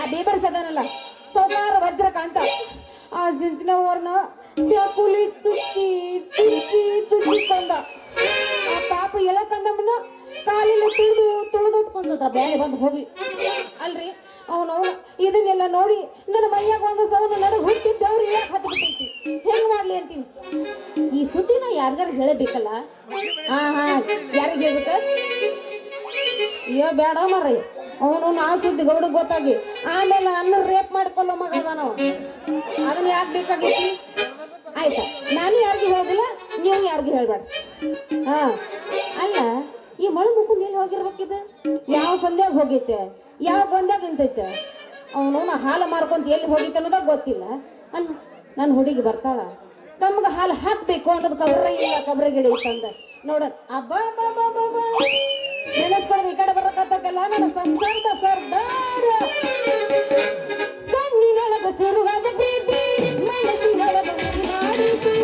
ಆ ಬೇಬರ್ಸ್ ಅದಾನಲ್ಲ ಸೌಕಾರ ವಜ್ರಕಾಂತ ಆ ಸಿಂಚನವ್ರನ್ನ ಸ್ಯಾಕುಲಿ ಚುಚ್ಚಿ ಚುಚ್ಚಿ ಚುಚ್ಚಿ ತಂದ ಆ ಪಾಪ ಎಳಕಂದಮ್ಮನ ಕಾಲಿಲ್ಲ ತುಳಿದೋತ್ಕೊಂಡ ಬ್ಯಾಳೆ ಬಂದು ಹೋಗಿ ಅಲ್ರಿ ಅವನವನು ಇದನ್ನೆಲ್ಲ ನೋಡಿ ನನ್ನ ಮೈಯಾಗ ಒಂದು ಸೌನ ನಡ ಹುಟ್ಟಿ ಬೆವ್ರು ಯಾಕೆ ಹತ್ತು ಬಿಟ್ಟೈತಿ ಹೆಂಗ್ ಮಾಡ್ಲಿ ಅಂತೀನಿ ಈ ಸುದ್ದಿನ ಯಾರಿಗಾರು ಹೇಳಬೇಕಲ್ಲ ಹಾ ಯಾರಿಗೆ ಹೇಳ್ಬೇಕ ಅಯ್ಯೋ ಬೇಡ ಮರ್ರಿ ಅವನು ನಾ ಸುದ್ದಿ ಗೌಡಗ್ ಗೊತ್ತಾಗಿ ಆಮೇಲೆ ಅನ್ನ ರೇಪ್ ಮಾಡ್ಕೊಳ್ಳೋ ಮಗ ಅದಾನವ ಅದನ್ನ ಯಾಕೆ ಬೇಕಾಗಿತ್ತು ಆಯ್ತಾ ನಾನು ಯಾರಿಗೂ ಹೇಳೋದಿಲ್ಲ ನೀವು ಯಾರಿಗೂ ಹೇಳ್ಬೇಡ ಹಾ ಅಲ್ಲ ಈ ಮಳು ಮುಕುಂದ ಎಲ್ಲಿ ಹೋಗಿರ್ಬೇಕಿದ ಯಾವ ಸಂಧ್ಯಾಗ ಹೋಗೈತೆ ಯಾವ ಬಂದಾಗ ನಿಂತೈತೆ ಅವನು ಹಾಲು ಮಾರ್ಕೊಂತ ಎಲ್ಲಿ ಹೋಗಿತ್ತೆ ಅನ್ನೋದಾಗ ಗೊತ್ತಿಲ್ಲ ಅಲ್ಲ ನನ್ನ ಹುಡುಗಿ ಬರ್ತಾಳ ತಮ್ಗೆ ಹಾಲು ಹಾಕ್ಬೇಕು ಅನ್ನೋದು ಕಬ್ರ ಇಲ್ಲ ಕಬ್ರ ಗಿಡ ಇತ್ತಂದ ನೋಡ ಅಬ್ಬಾ ನೆನೆಸ್ಕೊಂಡು ಈ ಕಡೆ ಬರಕತ್ತಲ್ಲ ನನ್ನ ಸಂಸಾರದ ಸರ್ದಾರ ಕಣ್ಣಿನೊಳಗ ಶುರುವಾದ ಪ್ರೀತಿ ಮನಸ್ಸಿನೊಳಗ ಮಾಡಿತು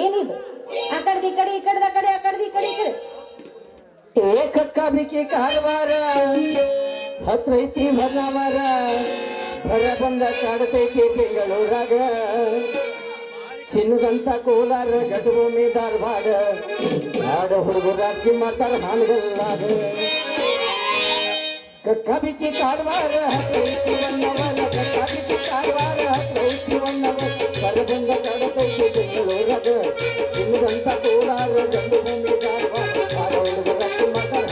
ಏನಿದು ಆ ಕಡೆ ಈ ಕಡೆ ಈ ಕಡೆ ಆ ಕಡೆ ಆ ಕಡೆ ಈ ಕಡೆ ಈ ಕಡೆ ಏಕಕ್ಕ ಬಿಕ್ಕಿ ಕಾರವಾರ ಹತ್ರ ಐತಿ ಭರ್ನಾವಾರ ಹೊರ ಬಂದ ಕಾಡತೈತಿ ಬೆಂಗಳೂರಾಗ ಚಿನ್ನದಂತ ಕೋಲಾರ ಗಡಭೂಮಿ ಧಾರವಾಡ ನಾಡ ಹುಡುಗರು ಅಕ್ಕಿ ಮಾಡ್ತಾರ ಹಾನಗಲ್ಲಾಗ ಕಕ್ಕ ಬಿಕ್ಕಿ ಕಾರವಾರ ಹತ್ರ ಐತಿ ಒನ್ನವರ ಕಕ್ಕ ಬಿಕ್ಕಿ ಕಾರವಾರ ಹತ್ರ ಐತಿ ಒನ್ನವರ ಹೊರ ಬಂದ ಕಾಡತೈತಿ ಬೆಂಗಳೂರಾಗ ಚಿನ್ನದಂತ ಕೋಲಾರ ಗಡಭೂಮಿ ಧಾರವಾಡ ನಾಡ ಹುಡುಗರು ಅಕ್ಕಿ ಮಾಡ್ತಾರ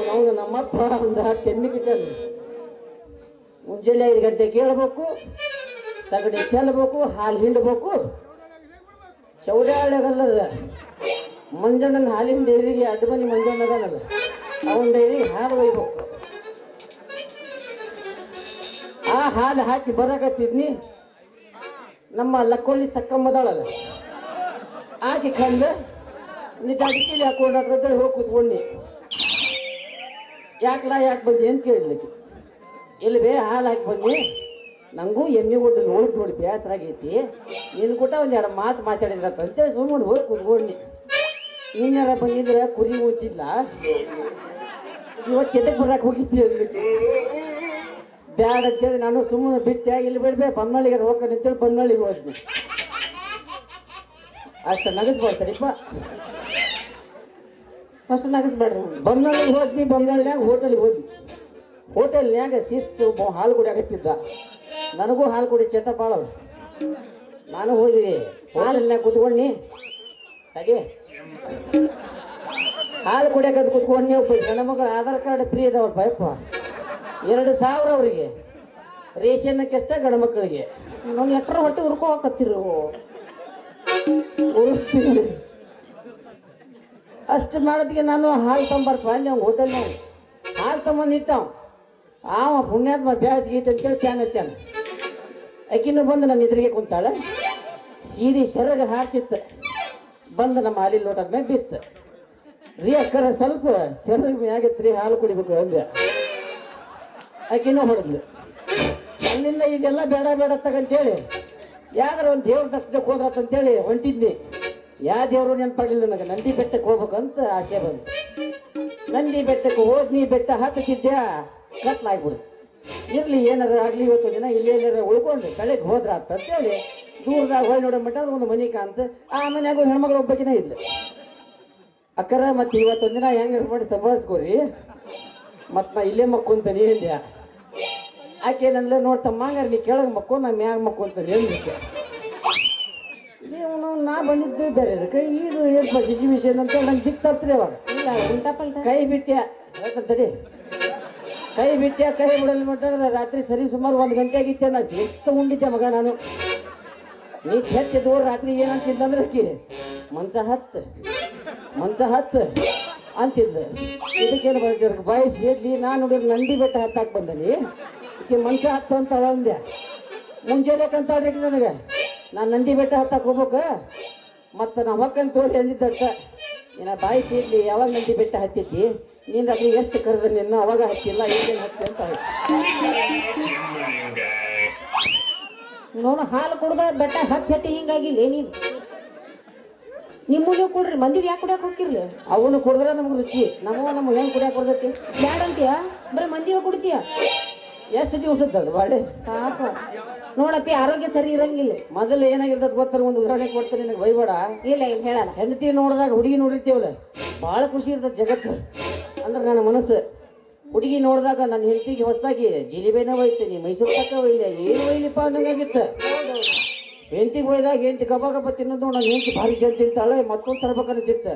ಅವನು ನಮ್ಮಪ್ಪ ಒಂದು ತೆಮ್ಮಿಗಿಟ್ಟನು ಮುಂಜಾನೆ 5 ಗಂಟೆ ಕೇಳಬೇಕು ಸಗಣಿ ಚೆಲ್ಲಬೇಕು ಹಾಲು ಹಿಂಡಬೇಕು ಚೌಡಾಳೆಗಲ್ಲದ ಮಂಜಣ್ಣನ ಹಾಲಿನ ಡೈರಿಗೆ ಅಡ್ಡ ಮನೆ ಮಂಜಣ್ಣ ಅದನಲ್ಲ ಅವನ ಡೈರಿಗೆ ಹಾಲು ಒಯ್ಬೇಕು ಆ ಹಾಲು ಹಾಕಿ ಬರಕತ್ತಿದ್ನಿ ನಮ್ಮ ಲಕ್ಕೊಳ್ಳಿ ಸಕ್ಕಮ್ಮದಾಳಲ್ಲ ಆಕೆ ಕಂದ ನಿಜ ಅಡಿಕೆಲಿ ಹಾಕೊಂಡು ಅದ್ರದ್ದಲ್ಲಿ ಹೋಗಿ ಕೂತ್ಕೊಂಡಿ ಯಾಕೆ ಬಂದಿ ಅಂತ ಕೇಳಿದ್ಲಕ್ಕೆ ಇಲ್ಲಿ ಬೇ ಹಾಲು ಹಾಕಿ ಬನ್ನಿ ನಂಗೂ ಎಮ್ಮೆ ಒಟ್ಟು ನೋಡಿ ಬೇಸರ ಆಗೈತಿ ನಿನ್ನ ಕೂಟ ಒಂದೆರಡು ಮಾತು ಮಾತಾಡಿದ್ರಪ್ಪ ಅಂತೇಳಿ ಸುಮ್ಮನೆ ಹೋಗಿ ಕೂತ್ಕೊಂಡಿ ಇನ್ನೆಲ್ಲ ಬಂದಿದ್ರೆ ಕುರಿ ಓದ್ತಿದ್ಲ ಇವತ್ತು ಎದಕ್ಕೆ ಬರಕ್ಕೆ ಹೋಗಿದ್ದಿ ಅಂದ್ಬಿಟ್ಟು ಬ್ಯಾಡ ಅಂತೇಳಿ ನಾನು ಸುಮ್ಮನೆ ಬಿಟ್ಟೆ ಇಲ್ಲಿ ಬಿಡ್ಬೇ ಬನ್ನಳ್ಳಿಗೆ ಹೋಗ್ಕೊಂಡು ಅಂತೇಳಿ ಬನ್ನಳ್ಳಿಗೆ ಹೋದ್ನಿ ಅಷ್ಟು ನಗಸ್ಬಾರ್ತಾರಿಪ್ಪ ಫಸ್ಟ್ ನಗಸ್ಬೇಡ್ರಿ ಬನ್ನಳ್ಳಿಗೆ ಹೋದ್ನಿ ಬನ್ನಳ್ಳಿಯಾಗ ಹೋಟೆಲ್ಗೆ ಹೋದ್ನಿ ಹೋಟೆಲ್ನ್ಯಾಗ ಶಿಸ್ತು ಹಾಲು ಕುಡಿ ಆಗತ್ತಿದ್ದ ನನಗೂ ಹಾಲು ಕುಡಿ ಚಟ ಭಾಳ ನಾನು ಹೋಗಿ ಹಾಲನ್ಯಾಗ ಕೂತ್ಕೊಂಡಿ ಹಾಗೆ ಹಾಲು ಕುಡಿಯಕದ್ ಕೂತ್ಕೊಂಡಿ ಒಬ್ಬ ಹೆಣ್ಮಗಳು ಆಧಾರ್ ಕಾರ್ಡ್ ಫ್ರೀ ಅದಾವ್ರ ಪೈಪ 2,000 ಅವರಿಗೆ ರೇಷನ್ನಕ್ಕೆ ಎಷ್ಟ ಗಂಡು ಮಕ್ಕಳಿಗೆ ನಾವು ಎಟ್ರ ಹೊಟ್ಟೆ ಹುರ್ಕೋಕತ್ತಿರು ಅಷ್ಟು ಮಾಡೋದಕ್ಕೆ ನಾನು ಹಾಲು ತಂಬರ್ಪ ಅಂದೆ ಅವ್ನು ಹೋಟೆಲ್ನಾಗ ಹಾಲು ತಂಬಂದು ಇಟ್ಟವ್ ಆವ ಪುಣ್ಯಾತ್ಮ ಬ್ಯಾಸ್ ಗೀತೆ ಅಂತೇಳಿ ಫ್ಯಾನ್ ಹಚ್ಚಾನ ಅಕ್ಕಿನೂ ಬಂದು ನನ್ನ ಎದುರಿಗೆ ಕುಂತಾಳೆ ಸೀರೆ ಸೆರಗ ಹಾಕಿತ್ತು ಬಂದು ನಮ್ಮ ಹಾಲಿನ ಲೋಟದ ಮೇಲೆ ಬಿತ್ತು ರೀ ಅಕ್ಕರ ಸ್ವಲ್ಪ ಸೆರಗ ಮ್ಯಾಗಿತ್ತು ರೀ ಹಾಲು ಕುಡಿಬೇಕು ಅಂದೆ ಆಕಿನೂ ಹೊಡೆದ್ಲು ಅಲ್ಲಿಂದ ಈಗೆಲ್ಲ ಬೇಡ ಬೇಡ ತಗಂತೇಳಿ ಯಾವ್ದಾರ ಒಂದು ದೇವ್ರ ದರ್ಶನಕ್ಕೆ ಹೋದ್ರತ್ತಂತೇಳಿ ಹೊಂಟಿದ್ನಿ ಯಾವ ದೇವರು ನೆನಪಾಗಲಿಲ್ಲ ನನಗೆ ನಂದಿ ಬೆಟ್ಟಕ್ಕೆ ಹೋಗ್ಬೇಕಂತ ಆಸೆ ಬಂತು ನಂದಿ ಬೆಟ್ಟಕ್ಕೆ ಹೋದ್ನಿ ಬೆಟ್ಟ ಹತ್ತಿದ್ದೆ ಕತ್ಲಾಗ್ಬಿಡು ಇರ್ಲಿ ಏನಾರ ಆಗಲಿ ಇವತ್ತು ದಿನ ಇಲ್ಲೆಲ್ಲಾರ ಉಳ್ಕೊಂಡು ಕಳೆಗೆ ಹೋದ್ರ ಅಂತೇಳಿ ದೂರದಾಗ ಹೊಳ್ ನೋಡೋ ಮಟ್ಟ ಒಂದು ಮನೆ ಕಾಂತ ಆ ಮನ್ಯಾಗ ಹೆಣ್ಮಗಳು ಒಬ್ಬಕಿನ ಇದ್ಲು ಅಕ್ಕರ ಮತ್ತೆ ಇವತ್ತೊಂದು ದಿನ ಹೆಂಗ ಮಾಡಿ ಸಂಭಾಳಿಸ್ಕೋರಿ ಮತ್ತು ನಾ ಇಲ್ಲೇ ಮಕ್ಕೊಂತಾನೆ ಅಂದ್ಯಾ ಆಕೆ ಏನಂದ್ರೆ ನೋಡ್ತಮ್ಮ ಹಂಗಾರೆ ನೀ ಕೆಳಗೆ ಮಕ್ಕೋ ನಾ ಮ್ಯಾಗ ಮಕ್ಕೊಂತಾನೆ ಅಂದಿದ್ದೆ ಬಂದಿದ್ದು ಬೇರೆ ಅದಕ್ಕೆ ಇದು ಏನಪ್ಪ ಶಿಶಿ ಮಿಷನ್ ಅಂತ ನಂಗೆ ದಿಕ್ ತರ್ತೀರಿ ಅವಾಗ ಇಲ್ಲ ಉಲ್ಟಾ ಪಲ್ಟಾ ಕೈ ಬಿಟ್ಟ್ಯಾ ಹೇಳ್ತಂತಡಿ ಕೈ ಬಿಟ್ಟ್ಯಾ ಕೈ ಬಿಡಲ್ ಮಟ್ಟಂದ್ರೆ ರಾತ್ರಿ ಸರಿ ಸುಮಾರು 1 ಗಂಟೆ ಆಗಿತ್ತೆ ನಾ ಎಷ್ಟು ಉಂಡಿದ್ದೆ ಮಗ ನಾನು ನೀ ಕೆತ್ತಿದ್ದು ರಾತ್ರಿ ಏನಂತಿದ್ದಂದ್ರೆ ಅಕ್ಕಿ ಮಂಚ ಹತ್ತು ಅಂತಿದ್ಲು ಇದಕ್ಕೇನು ಬರ್ತಿರ್ ಬಾಯಿ ಸೇದ್ಲಿ ನಾನು ನೋಡಿದ್ರೆ ನಂದಿ ಬೆಟ್ಟ ಹತ್ತಾಕ್ ಬಂದನಿ ಈಕೆ ಮಂಚ ಹತ್ತು ಅಂತ ಅಂದೆ ಮುಂಚೆಲೆ ಕಂತಾಡ್ರಿ ನನಗೆ ನಾನು ನಂದಿ ಬೆಟ್ಟ ಹತ್ತಾಕ್ ಹೋಗ್ಬೇಕು ಮತ್ತು ನಾ ಹೊಕ್ಕಂತ ತೋರಿ ಅಂದಿದ್ದಟ್ಟ ಏನ ಬಾಯಿ ಸೇದ್ಲಿ ಯಾವಾಗ ನಂದಿ ಬೆಟ್ಟ ಹತ್ತಿದ್ದಿ ನೀನು ರಾತ್ರಿ ಎಷ್ಟು ಕರೆದ ನಿನ್ನ ಅವಾಗ ಹತ್ತಿಲ್ಲ ಈಗೇನು ಹತ್ತಿ ಅಂತ ನೋಡು ಹಾಲು ಕುಡ್ದ ಬೆಟ್ಟ ಹತ್ತಿ ಹಿಂಗಾಗಿಲ್ಲ ನೀವು ನೀವು ಕೊಡ್ರಿ ಮಂದಿಗೆ ಯಾಕೆ ಕುಡಿಯಕ್ಕೆ ಹೋಗಿರ್ಲಿ ಅವನು ಕುಡಿದ್ರೆ ನಮ್ಗೆ ರುಚಿ ನಮ್ಗೆ ಹೆಂಗೆ ಕುಡಿಯಕ್ಕೆ ಕೊಡ್ತೈತಿ ಬ್ಯಾಡ ಅಂತೀಯ ಬರೀ ಮಂದಿಗೆ ಕುಡಿತೀಯ ಎಷ್ಟು ದಿವಸದ್ದು ಬಾಳೆ ಪಾಪ ನೋಡಪ್ಪಿ ಆರೋಗ್ಯ ಸರಿ ಇರಂಗಿಲ್ಲ ಮೊದಲು ಏನಾಗಿರ್ತದೆ ಗೊತ್ತಾರೆ ಒಂದು ಉದಾಹರಣೆ ಕೊಡ್ತಾರೆ ನಿನಗೆ ಬೈಬೇಡ ಇಲ್ಲ ಹೇಳಲ್ಲ ಹೆಂಡತಿ ನೋಡಿದಾಗ ಹುಡುಗಿ ನೋಡಿರ್ತೀವಲ್ಲ ಭಾಳ ಖುಷಿ ಇರ್ತದೆ ಜಗತ್ತು ಅಂದ್ರೆ ನನ್ನ ಮನಸ್ಸು ಹುಡುಗಿ ನೋಡಿದಾಗ ನನ್ನ ಹೆಂಡತಿಗೆ ಹೊಸದಾಗಿ ಜಿಲಿಬೇನ ಒಯ್ತೀನಿ ಮೈಸೂರು ತಕ್ಕ ಒಯ್ಲಿ ಏನು ಒಯ್ಲಿಪ್ಪ ಅನ್ನಂಗಾಗಿತ್ತು ಹೆಂಡತಿಗೆ ಒಯ್ದಾಗ ಹೆಂಡತಿ ಗಬ ತಿನ್ನೋದು ನನ್ನ ಹೆಂಡತಿ ಭಾರಿ ಚಂದ ತಿಂತಾಳೆ ಮತ್ತೊಂದು ತರ್ಬೇಕನ್ನಿತ್ತು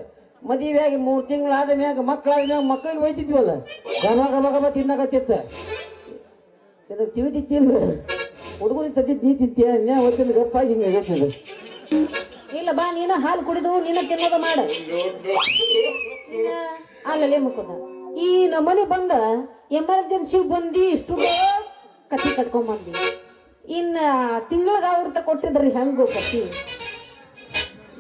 ಮದುವೆಯಾಗಿ 3 ತಿಂಗಳಾದ ಮ್ಯಾಗ ಮಕ್ಕಳಾದ ಮ್ಯಾಗ ಮಕ್ಕಳಿಗೆ ಒಯ್ತಿದ್ವಲ್ಲ ಗಬ ತಿನ್ನಾಕತ್ತಿತ್ತು ಇದಕ್ಕೆ ತಿಳಿದಿತ್ತಿಲ್ಲ ಹುಡುಗರಿಗೆ ತದ್ದಿದ್ದು ನೀ ತಿಂತೀಯ ನ್ಯಾ ಒತ್ತಿನ ಗಪ್ಪಾಗಿ ಹಿಂಗೆ ಆಗೈತಿಲ್ಲ ಇಲ್ಲ ಬಾ ನೀನ ಹಾಲು ಕುಡಿದು ನೀನ ತಿನ್ನೋದು ಮಾಡ ಅಲ್ಲೇ ಮುಕ್ಕದ ಈ ನಮ್ಮನೆ ಬಂದ ಎಮರ್ಜೆನ್ಸಿ ಬಂದು ಇಷ್ಟು ಕತ್ತಿ ಕಟ್ಕೊಂಬಂದಿ ಇನ್ನ ತಿಂಗಳಿಗಾವ್ರತ ಕೊಟ್ಟಿದ್ರಿ ಹೆಂಗು ಕತ್ತಿ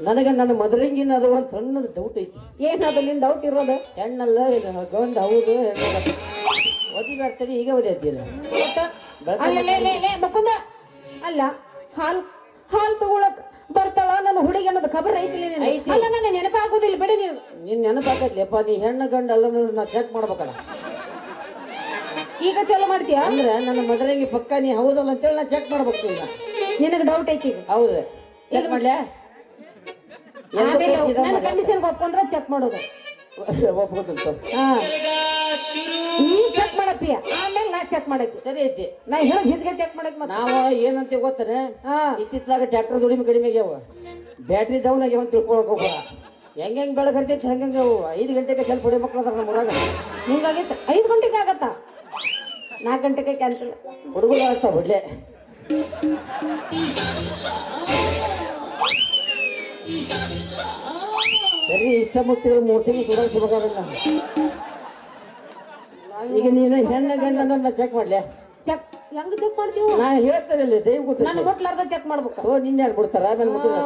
ನನಗೆ ನನ್ನ ಮದರಂಗಿನ ಅದು ಒಂದು ಸಣ್ಣದು ಡೌಟ್ ಐತಿ ಏನದು ನಿನ್ ಡೌಟ್ ಇರೋದು ಹೆಣ್ಣಲ್ಲ ಗಂಡ ಹೌದು ಒದಿ ಬೇಡ್ತದೆ ಈಗ ಒದಿ ಅದ್ದಿಲ್ಲ ಮುಕುಂದ ಅಲ್ಲ ಹಾಲು ತಗೊಳಕ್ ಬರ್ತಾಳ ನನ್ನ ಹುಡುಗಿ ಅನ್ನೋದು ಖಬರ್ ಐತಿಲ್ಲ ಅಲ್ಲ ನನ್ನ ನೆನಪಾಗೋದಿಲ್ಲ ಬಿಡಿ ನೀವು ನಿನ್ ನೆನಪಾಕತ್ಲಿಪ್ಪ ನೀ ಹೆಣ್ಣು ಗಂಡ ಅಲ್ಲ ನಾ ಚೆಕ್ ಮಾಡ್ಬೇಕಲ್ಲ ಈಗ ಚಾಲು ಮಾಡ್ತೀಯ ಅಂದ್ರೆ ನನ್ನ ಮದರಂಗಿ ಪಕ್ಕ ನೀ ಹೌದಲ್ಲ ಅಂತೇಳಿ ನಾ ಚೆಕ್ ಮಾಡ್ಬೇಕು ಈಗ ನಿನಗೆ ಡೌಟ್ ಐತಿ ಹೌದು ಚೆಕ್ ಮಾಡ್ಲ್ಯಾ ನನ್ನ ಕಂಡೀಷನ್ ಒಪ್ಕೊಂಡ್ರೆ ಚೆಕ್ ಮಾಡೋದು ಒಪ್ಕೋತಂತ ನೀ ಚೆಕ್ ಮಾಡಪ್ಪಿ ಆಮೇಲೆ ನಾ ಚೆಕ್ ಮಾಡಕ್ಕೆ ಸರಿ ಐತಿ ನಾ ಹೇಳೋದು ಹಿಸ್ಗೆ ಚೆಕ್ ಮಾಡಕ್ ನಾವು ಏನಂತ ಗೊತ್ತಾನೆ ಇತ್ತಿತ್ಲಾಗ ಟ್ರ್ಯಾಕ್ಟರ್ ದುಡಿಮೆ ಕಡಿಮೆ ಆಗ್ಯಾವ ಬ್ಯಾಟ್ರಿ ಡೌನ್ ಆಗ್ಯಾವ ಅಂತ ತಿಳ್ಕೊಳಕ್ ಹೋಗ್ಬೇಡ ಹೆಂಗೆ ಬೆಳಗ್ಗೆ ಹರಿತೈತಿ ಹಂಗಂಗೆ 5 ಗಂಟೆಗೆ ಸ್ವಲ್ಪ ಹೊಡಿ ಮಕ್ಕಳು ಅದಾರ ನಮ್ಮ ಊರಾಗ ಹಿಂಗಾಗಿತ್ತು 5 ಗಂಟೆಗೆ ಆಗತ್ತಾ 4 ಗಂಟೆಗೆ ಕ್ಯಾನ್ಸಲ್ ಹುಡುಗರು ಆಗ್ತಾವ ಬಿಡ್ಲೆ ಸರಿ ಇಷ್ಟ ಮುಟ್ಟಿದ್ರೆ 3 ತಿಂಗಳು ಸುಧಾರಿಸಬೇಕಾಗಲ್ಲ ಈಗ ನೀನು ಹೆಣ್ಣ ಗಂಡ ನಾ ಚೆಕ್ ಮಾಡ್ಲೆ ಚೆಕ್ ಹೆಂಗ್ ಚೆಕ್ ಮಾಡ್ತೀವಿ ನಾ ಹೇಳ್ತೇನೆ ದೈವ ಗೊತ್ತ ನಾನು ಮುಟ್ಲಾರ್ದ ಚೆಕ್ ಮಾಡ್ಬೇಕು ಓ ನಿನ್ನ ಯಾರು ಬಿಡ್ತಾರ ಆಮೇಲೆ ಮುಟ್ಟಿದ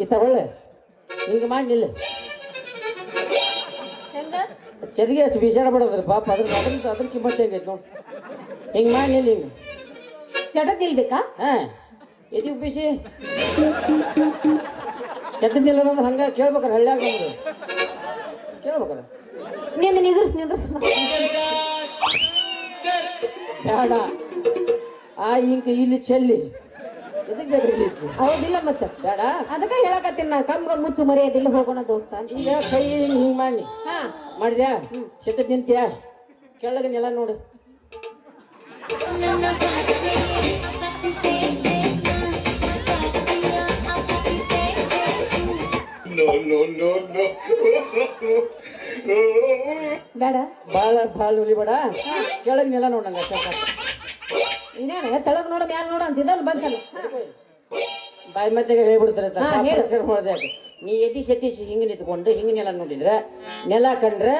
ಈ ತಗೊಳ್ಳೆ ಹಿಂಗೆ ಮಾಡಿ ನಿಲ್ಲ ಹೆಂಗ ಚರಿಗೆ ಅಷ್ಟು ಬೀಸಾಡ ಬಿಡೋದ್ರಿ ಪಾಪ ಅದ್ರ ಕಿಮ್ಮತ್ತು ಹೆಂಗೈತೆ ನೋಡಿ ಹಿಂಗೆ ಮಾಡಿ ನಿಲ್ಲ ಹಿಂಗೆ ಸೆಟದ್ ನಿಲ್ಬೇಕಾ ಎದಿ ಉಬ್ಬಿಸಿ ಕೆಟ್ಟದಿಲ್ಲ ಅಂದ್ರೆ ಹಂಗೆ ಕೇಳ್ಬೇಕಾರ ಹಳ್ಳ್ಯಾಗ ನಮ್ದು ಕೇಳ್ಬೇಕಾರ ನೀನು ನಿಗ್ರಸ್ ಬೇಡ ಆ ಇಂಕ ಇಲ್ಲಿ ಚೆಲ್ಲಿ ಎದಕ್ಕೆ ಬೇಕ್ರಿ ಹೌದಿಲ್ಲ ಮತ್ತೆ ಬೇಡ ಅದಕ್ಕೆ ಹೇಳಕತ್ತೀನಿ ನಾ ಕಮ್ಗ ಮುಚ್ಚು ಮರ್ಯಾದಿಲ್ಲ ಹೋಗೋಣ ದೋಸ್ತ ಈಗ ಕೈ ಹಿಂಗೆ ಮಾಡಿ ಮಾಡಿದ್ಯಾ ಕೆಟ್ಟ ನಿಂತ್ಯಾ ಕೆಳಗೆ ನೆಲ ನೋಡು ಬೇಡ ಭಾಳ ಉಳಿಬೇಡ ಕೆಳಗೆ ನೆಲ ನೋಡಂಗ ಇನ್ನೇನು ತೆಳಗ್ ನೋಡ ಮ್ಯಾಲ ನೋಡ ಅಂತ ಇದನ್ನು ಬಂತಲ್ಲ ಬಾಯಿ ಮತ್ತೆಗೆ ಹೇಳ್ಬಿಡ್ತಾರೆ ಮಾಡಿದೆ ನೀ ಎದಿಸಿ ಹಿಂಗೆ ನಿಂತ್ಕೊಂಡು ಹಿಂಗೆ ನೆಲ ನೋಡಿದ್ರೆ ನೆಲ ಕಂಡ್ರೆ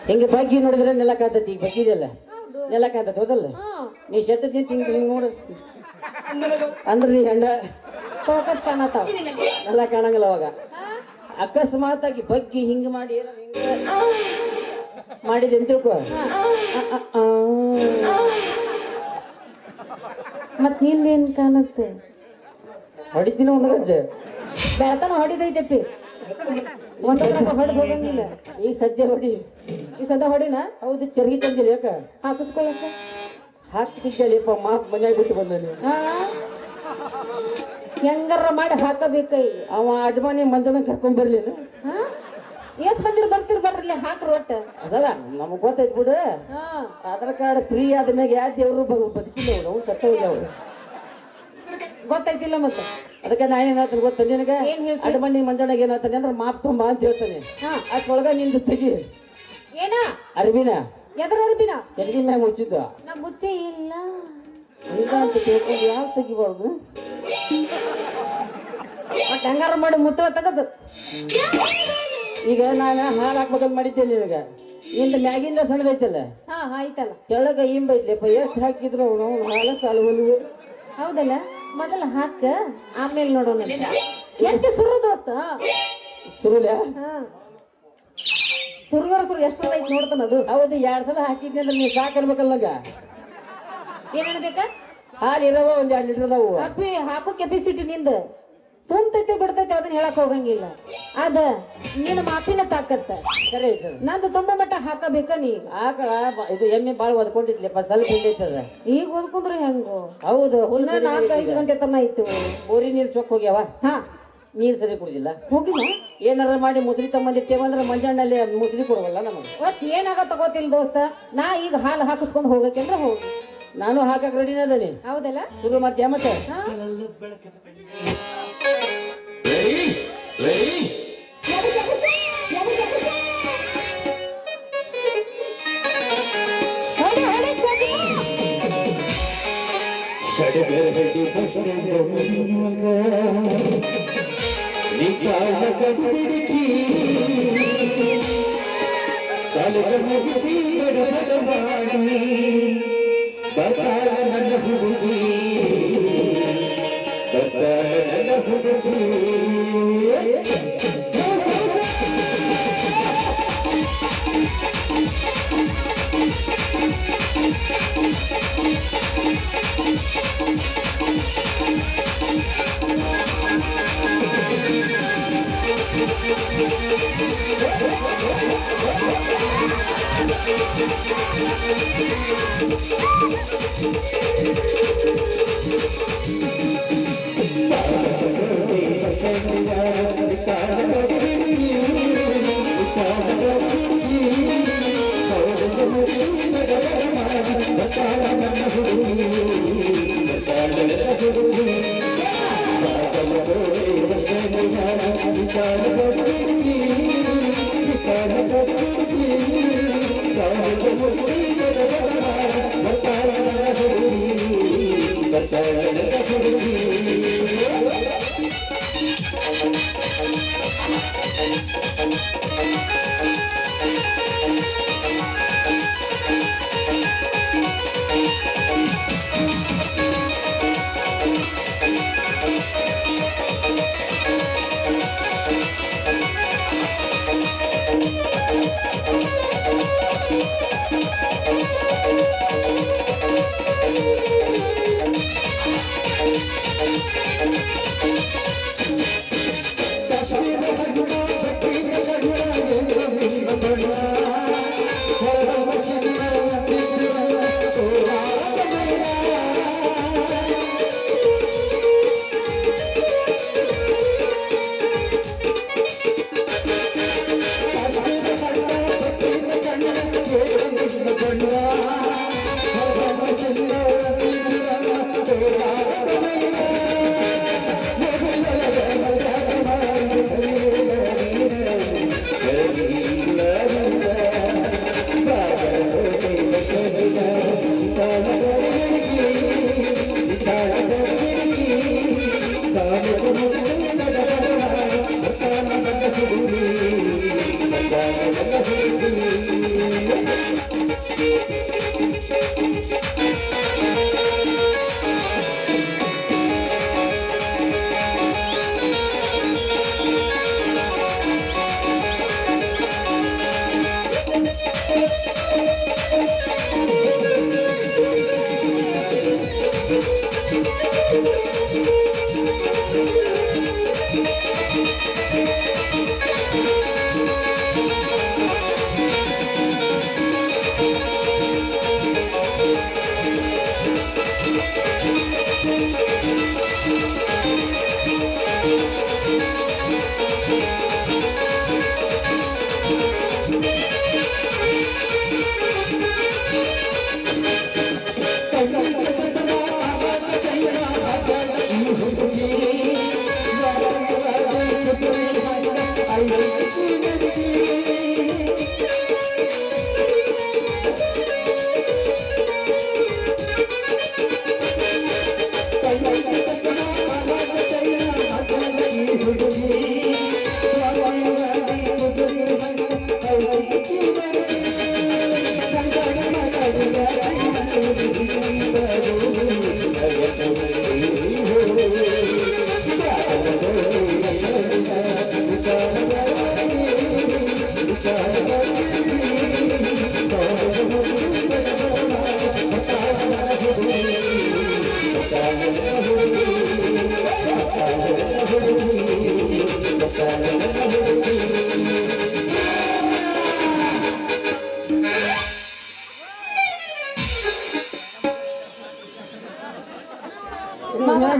ಹಿಂಗೆ ಬಗ್ಗಿ ನೋಡಿದ್ರೆ ನೆಲ ಕಾಂತತಿ ಈಗ ಬಗ್ಗಿದೆಲ್ಲ ನೆಲ ಕಾಂತತಿ ಹೌದಲ್ಲ ನೀ ಶೆತ್ತ ತಿಂತ ಹಿಂಗೆ ನೋಡು ಅಂದ್ರೆ ನೀ ಹೆಂಡ ಫೋಕಸ್ ಕಾಣತಾವ ನೆಲ ಕಾಣಂಗಿಲ್ಲ ಅವಾಗ ಅಕಸ್ಮಾತ್ ಆಗಿ ಬಗ್ಗಿ ಹಿಂಗೆ ಮಾಡಿ ಮಾಡಿದೆ ಅಂತ ತಿಳ್ಕೊ ಮತ್ ನಿಂದೇನ್ ಕಾಣುತ್ತೆ ಹೊಡಿತೀನಿ ಒಂದು ಗಜ್ಜೆ ಬೆಳತನ ಹೊಡಿದೈತೆಪ್ಪಿ ಒಂದ್ರಾಗ ಹೊಡೆದು ಹೋಗಂಗಿಲ್ಲ ಈಗ ಸದ್ಯ ಹೊಡಿ ಈ ಸದ ಹೊಡಿನ ಹೌದು ಚರ್ಗಿ ತಂದಿಲ್ಲ ಯಾಕ ಹಾಕಿಸ್ಕೊಳಕ ಹಾಕ್ತಿದ್ದಲ್ಲಿಪ್ಪ ಮಾಪ್ ಮನ್ಯಾಗ ಬಿಟ್ಟು ಬಂದ ನೀವು ಹೆಂಗಾರ ಮಾಡಿ ಹಾಕಬೇಕೈ ಅವ ಅಡ್ಮಾನಿ ಮಂಜನ ಕರ್ಕೊಂಡ್ ಬರ್ಲಿನ ಎಷ್ಟ್ ಬಂದಿರ್ ಬರ್ರಿ ಹಾಕ್ರಿ ಒಟ್ಟ. ಅದಲ್ಲ ನಮಗ್ ಗೊತ್ತೈತ್ ಬಿಡು. ಹಾ ಆಧಾರ್ ಕಾರ್ಡ್ ಫ್ರೀ ಆದ್ಮ್ಯಾಗ ಯಾವ ದೇವ್ರು ಬದುಕಿಲ್ಲ ಅವ್ರು ಸತ್ತೋಗ್ಯ ಅವ್ರು. ಗೊತ್ತಾಯ್ತಿಲ್ಲ ಮತ್ತೆ. ಅದಕ್ಕೆ ನಾ ಏನ್ ಹೇಳ್ತೀನಿ ಗೊತ್ತ ನಿನಗೆ, ಏನ್ ಹೇಳ್ತಿ? ಅಡಮಣ್ಣಿ ಮಂಜಾನಾಗ ಏನ್ ಹೇಳ್ತಾನೆ ಅಂದ್ರೆ ಮಾಪ್ ತುಂಬ ಅಂತ ಹೇಳ್ತಾನೆ. ಹಾ ಅಷ್ಟೊಳಗ ನಿಂದು ತೆಗಿ ಏನ ಅರ್ಬಿನ ಎದ್ರ ಅರ್ಬಿನ ಚಡ್ಡಿ ಮ್ಯಾಗ ಮುಚ್ಚಿದ್ದು ನಾ ಮುಚ್ಚೆ ಇಲ್ಲ. ಹಂಗ ಅಂತ ತಿಳ್ಕೊಂಡು ಯಾರು ತೆಗಿಬಾರ್ದು. ಒಟ್ಟು ಹಂಗಾರ ಮಾಡಿ ಮುಚ್ಚಳ ತಗದು. ಈಗ ನಾನು ಹಾಲು ಹಾಕ್ಬೇಕಂತ ಮಾಡಿದ್ದೇನೆ ನಿನಗ. ನಿಂದ ಮ್ಯಾಗಿಂದ ಸಣ್ಣದೈತಲ್ಲ, ಹಾ ಆಯ್ತಲ್ಲ. ಕೆಳಗ ಇಂಬೈತ್ಲೆಪ್ಪ, ಎಷ್ಟು ಹಾಕಿದ್ರು ಅವನು ಹಾಲ ಕಾಲು ಹೊಲಿವು. ಹೌದಲ್ಲ, ಮೊದಲ ಹಾಕ ಆಮೇಲೆ ನೋಡೋಣ. ಎಷ್ಟು ಸುರು ದೋಸ್ತ ಸುರುಲ ಹಾ ಸುರ್ಗರ ಸುರು ಎಷ್ಟು ಐತಿ ನೋಡ್ತಾನ ಅದು. ಹೌದು, 2 ಸಲ ಹಾಕಿದ್ನಿ ಅಂದ್ರೆ ನೀನು ಸಾಕನ್ಬೇಕಲ್ಲ ನಂಗ. ಏನ್ ಅನ್ಬೇಕಾ? ಹಾಲು ಇರವ ಒಂದ್ 2 ಲೀಟರ್ ಅದಾವು. ಅಪ್ಪಿ ಹಾಕೋ ಕೆಪಾಸಿಟಿ ನಿಂದ ತುಂಬತೈತೆ ಬಿಡ್ತೈತೆ ಅದನ್ನ ಹೇಳಕ್ ಹೋಗಂಗಿಲ್ಲ. ಅದ ನಿನ್ನ ಮಾಪಿನ ತಾಕತ್ತ. ಸರಿ ಐತೆ ನಂದು ತುಂಬ ಮಟ್ಟ ಹಾಕಬೇಕ ನೀ. ಆಕಳ ಇದು ಎಮ್ಮೆ ಬಾಳ ಒದ್ಕೊಂಡಿದ್ಲೆಪ್ಪ, ಸ್ವಲ್ಪ ಹಿಂಡೈತದ. ಈಗ ಓದ್ಕೊಂಡ್ರೆ ಹೆಂಗು? ಹೌದು, ಇನ್ನ 4-5 ಗಂಟೆ ತನ ಆಯ್ತು. ಬೋರಿ ನೀರು ಚೊಕ್ ಹೋಗ್ಯಾವ, ಹಾ ನೀರು ಸರಿ ಕುಡಿದಿಲ್ಲ. ಹೋಗಿಲ್ಲ. ಏನಾರ ಮಾಡಿ ಮುದ್ರಿ ತಗೊಂಡಿರ್ತೇವಂದ್ರೆ ಮಂಜಾನಲ್ಲಿ ಮುದ್ರಿ ಕೊಡವಲ್ಲ ನಮಗೆ. ಒಟ್ ಏನಾಗ ತಗೋತಿಲ್ ದೋಸ್ತ. ನಾ ಈಗ ಹಾಲು ಹಾಕಿಸ್ಕೊಂಡು ಹೋಗಕ್ಕೆಂದ್ರ ಹೋಗಿ. ನಾನು ಹಾಕಕ್ ರೆಡಿನ ಅದೀನಿ. ಹೌದಲ್ಲ, ಶುರು ಮಾಡ್ತೀಯ ಮತ್ತೆ? ಹಾ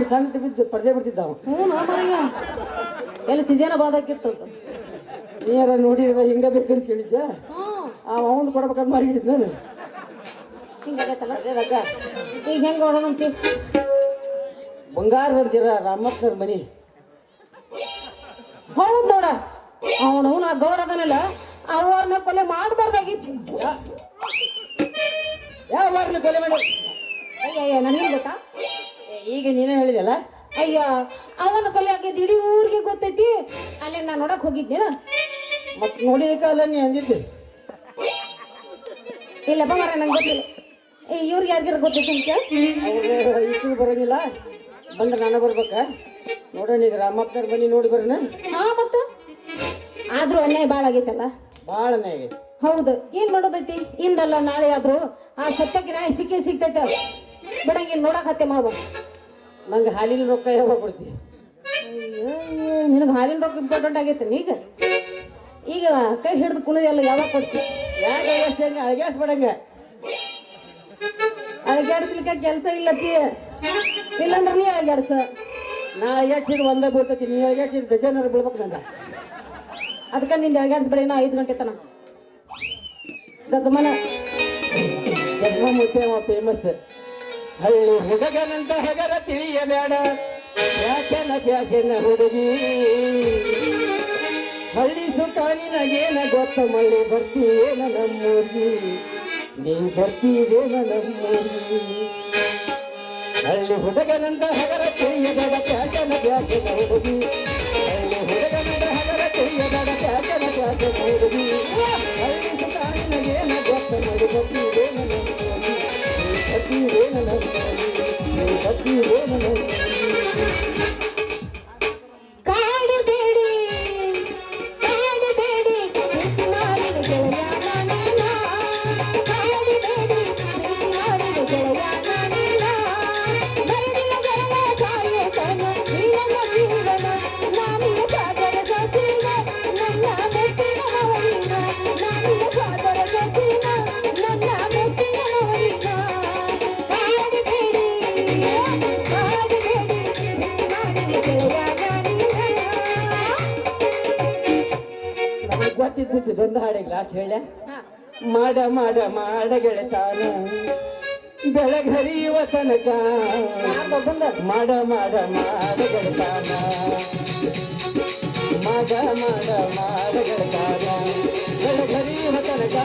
ಸಂಕಟ ಬಿದ್ದು ಪರ್ದೆ ಬಿಡ್ತಿದ್ದಾವ. ಹ್ಞೂ ಮಾಮಯ್ಯ ಎಲ್ಲಿ ಸಿಜನ ಬಾದಾಕಿತ್ತು ನೀರ ನೋಡಿರ ಹಿಂಗ ಬೇಕಂತ ಕೇಳಿದ್ದೆ. ಹ್ಞೂ ಅವನು ಕೊಡ್ಬೇಕಂತ ಮಾಡಿದ್ದೆ ನಾನು. ಹಿಂಗಾಗೈತಲ್ಲ ಅದೇನಕ್ಕ ಈಗ ಹೆಂಗೆ ನೋಡೋಣಂತಿ ಬಂಗಾರದ ಜರ ರಾಮಪ್ಪನವ್ರ ಮನಿ. ಹೌದು ನೋಡ ಅವನು ಆ ಗೌಡ ಅದನಲ್ಲ ಅವ್ರನ್ನ ಕೊಲೆ ಮಾಡಬಾರ್ದಾಗಿತ್ತು. ಯಾವ ವಾರನ ಕೊಲೆ ಮಾಡಿ ಅಯ್ಯ ನನಗೆ ಗೊತ್ತಾ ಈಗ ನೀನೇ ಹೇಳಿದೆಲ್ಲ. ಅಯ್ಯ ಅವನ ಕೊಲೆ ಆಗಿದ್ದು ಇಡೀ ಊರಿಗೆ ಗೊತ್ತೈತಿ. ಅಲ್ಲೇ ನಾನು ನೋಡಕ್ ಹೋಗಿದ್ದೇನ ಮತ್ತೆ ನೋಡಿದಕ್ಕಲ್ಲ ನೀ ಅಂದಿದ್ದೆ. ಇಲ್ಲಪ್ಪ ಮರ ನಂಗೆ ಗೊತ್ತಿಲ್ಲ. ಇವ್ರಿಗೆ ಯಾರಿಗಾರ ಗೊತ್ತೈತಿ ಅಂತ ಅವ್ರು ಈಚೆಗೆ ಬರೋಂಗಿಲ್ಲ. ಬಂದ್ರೆ ನಾನು ಬರ್ಬೇಕ. ನೋಡೋಣ ಈಗ ರಾಮಪ್ಪನವ್ರ ಮನಿ ನೋಡಿ ಬರೋಣ. ಹಾ ಮತ್ತ ಆದ್ರೂ ಅನ್ಯಾಯ ಭಾಳ ಆಗೈತಲ್ಲ. ಭಾಳ ಆಗೈತಿ. ಹೌದು ಏನ್ ಮಾಡೋದೈತಿ ಇಂದಲ್ಲ ನಾಳೆ ಆದ್ರೂ ಆ ಸತ್ಯಕ್ಕೆ ನ್ಯಾಯ ಸಿಗ್ತೈತೆ. ಬಿಡಂಗಿಲ್ಲ ನೋಡಕ್ ಹತ್ತೆ ಮಾವ. ನಂಗೆ ಹಾಲಿನ ರೊಕ್ಕ ಯಾವಾಗ ಕೊಡ್ತೀವಿ? ನಿನಗೆ ಹಾಲಿನ ರೊಕ್ಕ ಇಂಪಾರ್ಟೆಂಟ್ ಆಗೈತೆ ಈಗ ಕೈ ಹಿಡಿದು ಕುಣಿದೆಲ್ಲ ಯಾವಾಗ ಕೊಡ್ತಿ? ಯಾಕೆ ಅಳಗ್ಯಾಡ್ಸಂಗೆ ಅಳಗ್ಯಾಡ್ಸ್ಬೇಡಂಗೆ. ಅಳಗ್ಯಾಡ್ಸ್ಲಿಕ್ಕೆ ಕೆಲಸ ಇಲ್ಲತ್ತಿ. ಇಲ್ಲಂದ್ರೆ ನೀ ಅಳಗ್ಯಾಡ್ಸ. ನಾ ಅಳಗ್ಯಾಡ್ಸಿದ್ರೆ ಒಂದೇ ಬೀಳ್ತೈತಿ. ನೀವು ಅಳಗ್ಯಾಡ್ಸಿದ್ರೆ ಡಜನರ ಬೀಳ್ಬೇಕು ನಂಗೆ. ಅದಕ್ಕೆ ನಿಂದ ಅಳಗ್ಯಾಡ್ಸ್ಬೇಡ 5 ಗಂಟೆ ತನ ಗಜಮನ ಜನ್ಮಮೂರ್ತಿ ಅವ ಫೇಮಸ್. ಹಳ್ಳಿ ಹುಡುಗನಂತ ಹಗರ ತಿಳಿಯಬೇಡ ಯಾಕೆನ ಪ್ಯಾಶನ ಹುಡುಗಿ. ಹಳ್ಳಿ ಸುಖ ನಿನಗೇನ ಗೊತ್ತ ಮಳ್ಳಿ ಬರ್ತೀಯೇನ ನಮ್ಮೂರ್ಗಿ. ನೀ ಬರ್ತೀರೇನ ನಮ್ಮೂರ್ಗಿ. ಹಳ್ಳಿ ಹುಡುಗನಂತ ಹಗರ ತಿಳಿಯಬೇಡ ಪ್ಯಾಶನ ಹುಡುಗಿ. ಹಳ್ಳಿ ಹುಡುಗನಂತ ಹಗರ ತಿಳಿಯಬೇಡ ಪ್ಯಾಶನ ಹುಡುಗಿ. ಹಳ್ಳಿ ಸುಖ ನಿನಗೇನ ಗೊತ್ತ ಮಳ್ಳಿ ಬರ್ತೀರೇನ ನಮ್ಮೂರ್ಗಿ. ಕಾಡಬೇಡಿ ಕಾಡಬೇಡಿ ಮಾಡಿದ ಗೆಳೆಯ ನಾನಿಲ್ಲ. ಕಾಡಬೇಡಿ ಮಾಡಿದ ಗೆಳೆಯ ನಾನಿಲ್ಲ. ಬರಲಿಲ್ಲ ಗೆಳೆಯ ಕಾರ್ಯತನ ನೀರಲ್ಲ ಜೀವನ. ನಾನಿನ ಸಾಗರ ಸಸಿನ ನನ್ನ ಮುತ್ತಿನ ಮವರಿನ. ನಾನಿನ ಸಾಗರ ಸಸಿನ ನನ್ನ ಮುತ್ತಿನ ಮವರಿನ. ಗೊತ್ತಿದ್ದು ಒಂದು ಹಾಡಿಗೆ ಲಾಸ್ಟ್ ಹೇಳ. ಮಾಡ ಮಾಡ ಮಾಡ ಗೆಳೆತಾನ ಬೆಳಗ್ ಹರಿಯುವ ತನಕ. ಮಾಡ ಮಾಡ ಮಾಡ ಗೆಳೆತಾನ ಮಾಡ ಮಾಡ ಮಾಡ ಗೆಳೆತಾನ ಬೆಳಗ್ ಹರಿಯುವ ತನಕ.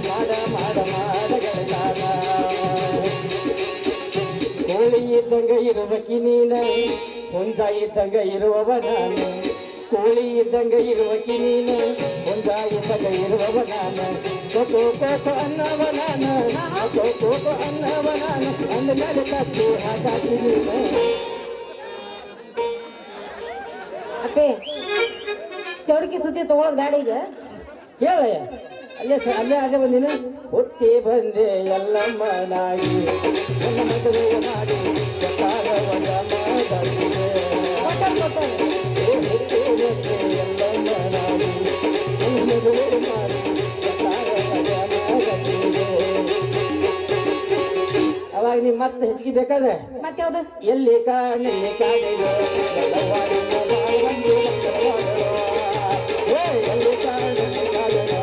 ಮಾಡ ಮಾಡ ಮಾಡ ಗೆಳೆತಾನ. ಕೋಳಿ ಇದ್ದಂಗ ಇರುವಕಿ ನೀನ ಹುಂಜ ಇದ್ದಂಗ ಇರುವವ ನಾನು. ಕೋಳಿ ಇದ್ದಂಗ ಇರುವಕಿ ನೀನು ಹುಂಜ ಇದ್ದಂಗ ಇರುವವ ನಾನು. ಕೊಟ್ಟು ಕೊಟ್ಟು ಅನ್ನವ ನಾನು ಕೊಟ್ಟು ಅನ್ನವ ನಾನು. ಅಂದ ಮೇಲೆ ತಪ್ಪಿ ಹಾಕಿ ನೀನು. ಅಪ್ಪೆ ಚೌಡಿಕೆ ಸುದ್ದಿ ತಗೊಳೋದು ಬೇಡ ಈಗ. ಹೇಳಯ್ಯ ಅಲ್ಲೇ ಬಂದಿನ. ಹುಟ್ಟಿ ಬಂದೆ ಎಲ್ಲಮ್ಮನಾಗಿ ನನ್ನ ಮದುವೆ ಮಾಡಿ ಪ್ರಕಾರವನ್ನ ಮಾಡಿದೆ. ಹುಟ್ಟಿ ಬಂದೆ ಎಲ್ಲಮ್ಮನಾಗಿ ನನ್ನ ಮದುವೆ ಮಾಡಿ ಪ್ರಕಾರವನ್ನ ಮಾಡಿದೆ. ಅವಾಗ ನೀವು ಮತ್ತೆ ಹೆಚ್ಚಿಗೆ ಬೇಕಾದ್ರೆ ಮತ್ತೆ ಯಾವ್ದು ಎಲ್ಲಿ ಕಾಣಲ್ಲಿ ಕಾಣಿದೆ ಎಲ್ಲಿ ಕಾಣಲ್ಲಿ ಕಾಣಿದೆ.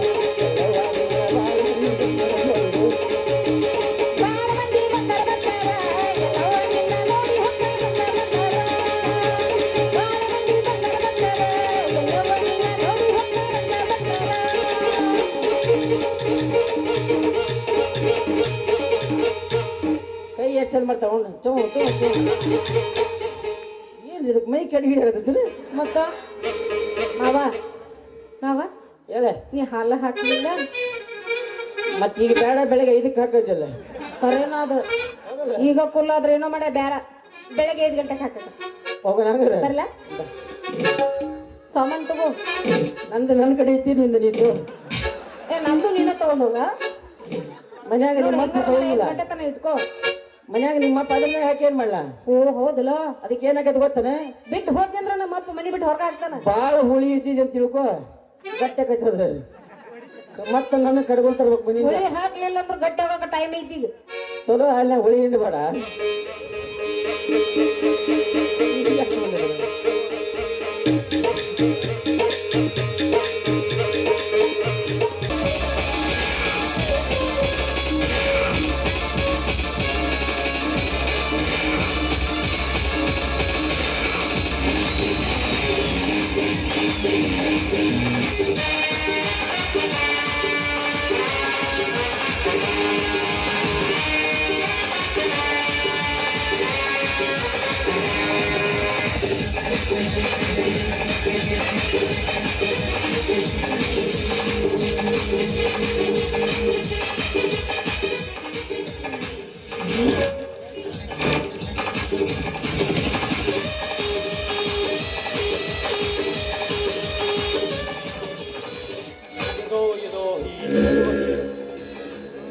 ಕೈ ಎಚ್ಚಲ್ ಮಾಡ್ತಾವ ಏನು ಇದಕ್ಕೆ ಮೈ ಕೆಡಗಿಡಿ ಆಗತ್ತದ. ಮತ್ತ ನಾವ ಹೇಳ ನೀ ಹಾಲ ಹಾಕಲಿಲ್ಲ. ಮತ್ತೀಗ ಬೇಡ ಬೆಳಗ್ಗೆ 5ಕ್ಕೆ ಹಾಕೋದಿಲ್ಲ. ಕರೆನ ಅದು ಈಗ ಕುಲ್ಲಾದ್ರೆ ಏನೋ ಮಾಡ ಬೇಡ ಬೆಳಗ್ಗೆ 5 ಗಂಟೆಗೆ ಹಾಕಕ ಹೋಗೋಣ ಹಂಗಾರೆ ಬರಲ್ಲ ಸಾಮಾನ್ ತಗೋ ನಂದು ನನ್ನ ಕಡೆ ಐತಿ ನಿಂದು ನೀತು ನಂದು ನೀನ ತಗೊಂಡೋಗ ಮನ್ಯಾಗ ನಿಮ್ಮ ಅಪ್ಪ ಬೈಲಿಲ್ಲ ಗಂಟೆ ತನ ಇಟ್ಕೋ ಮನ್ಯಾಗ ನಿಮ್ಮ ಅಪ್ಪ ಅದನ್ನ ಯಾಕೆ ಏನ್ ಮಾಡ್ಲಾ ಓ ಹೌದಲ್ಲ ಅದಕ್ಕೆ ಏನಾಗತ್ತೆ ಗೊತ್ತಾನೆ ಬಿಟ್ಟು ಹೋದ್ಯಂದ್ರ ನಮ್ಮ ಅಪ್ಪ ಮನಿ ಬಿಟ್ಟು ಹೊರಗೆ ಹಾಕ್ತಾನ ಬಾಳ ಹುಳಿ ಇಟ್ಟಿದೆ ಅಂತ ತಿಳ್ಕೊ ಗಟ್ಟಕೈತದ ಮತ್ತ ನನ್ನ ಕಡ್ಕೊಂಡ್ ತರ್ಬೇಕು ಮನಿ ಹುಳಿ ಹಾಕ್ಲಿಲ್ಲ ಅಂದ್ರೆ ಗಟ್ಟಿ ಹೋಗಕ ಟೈಮ್ ಐತಿ ಈಗ ಚಲೋ ಅಲ್ಲ ಹುಳಿ ಹಿಂಡಿ ಬೇಡ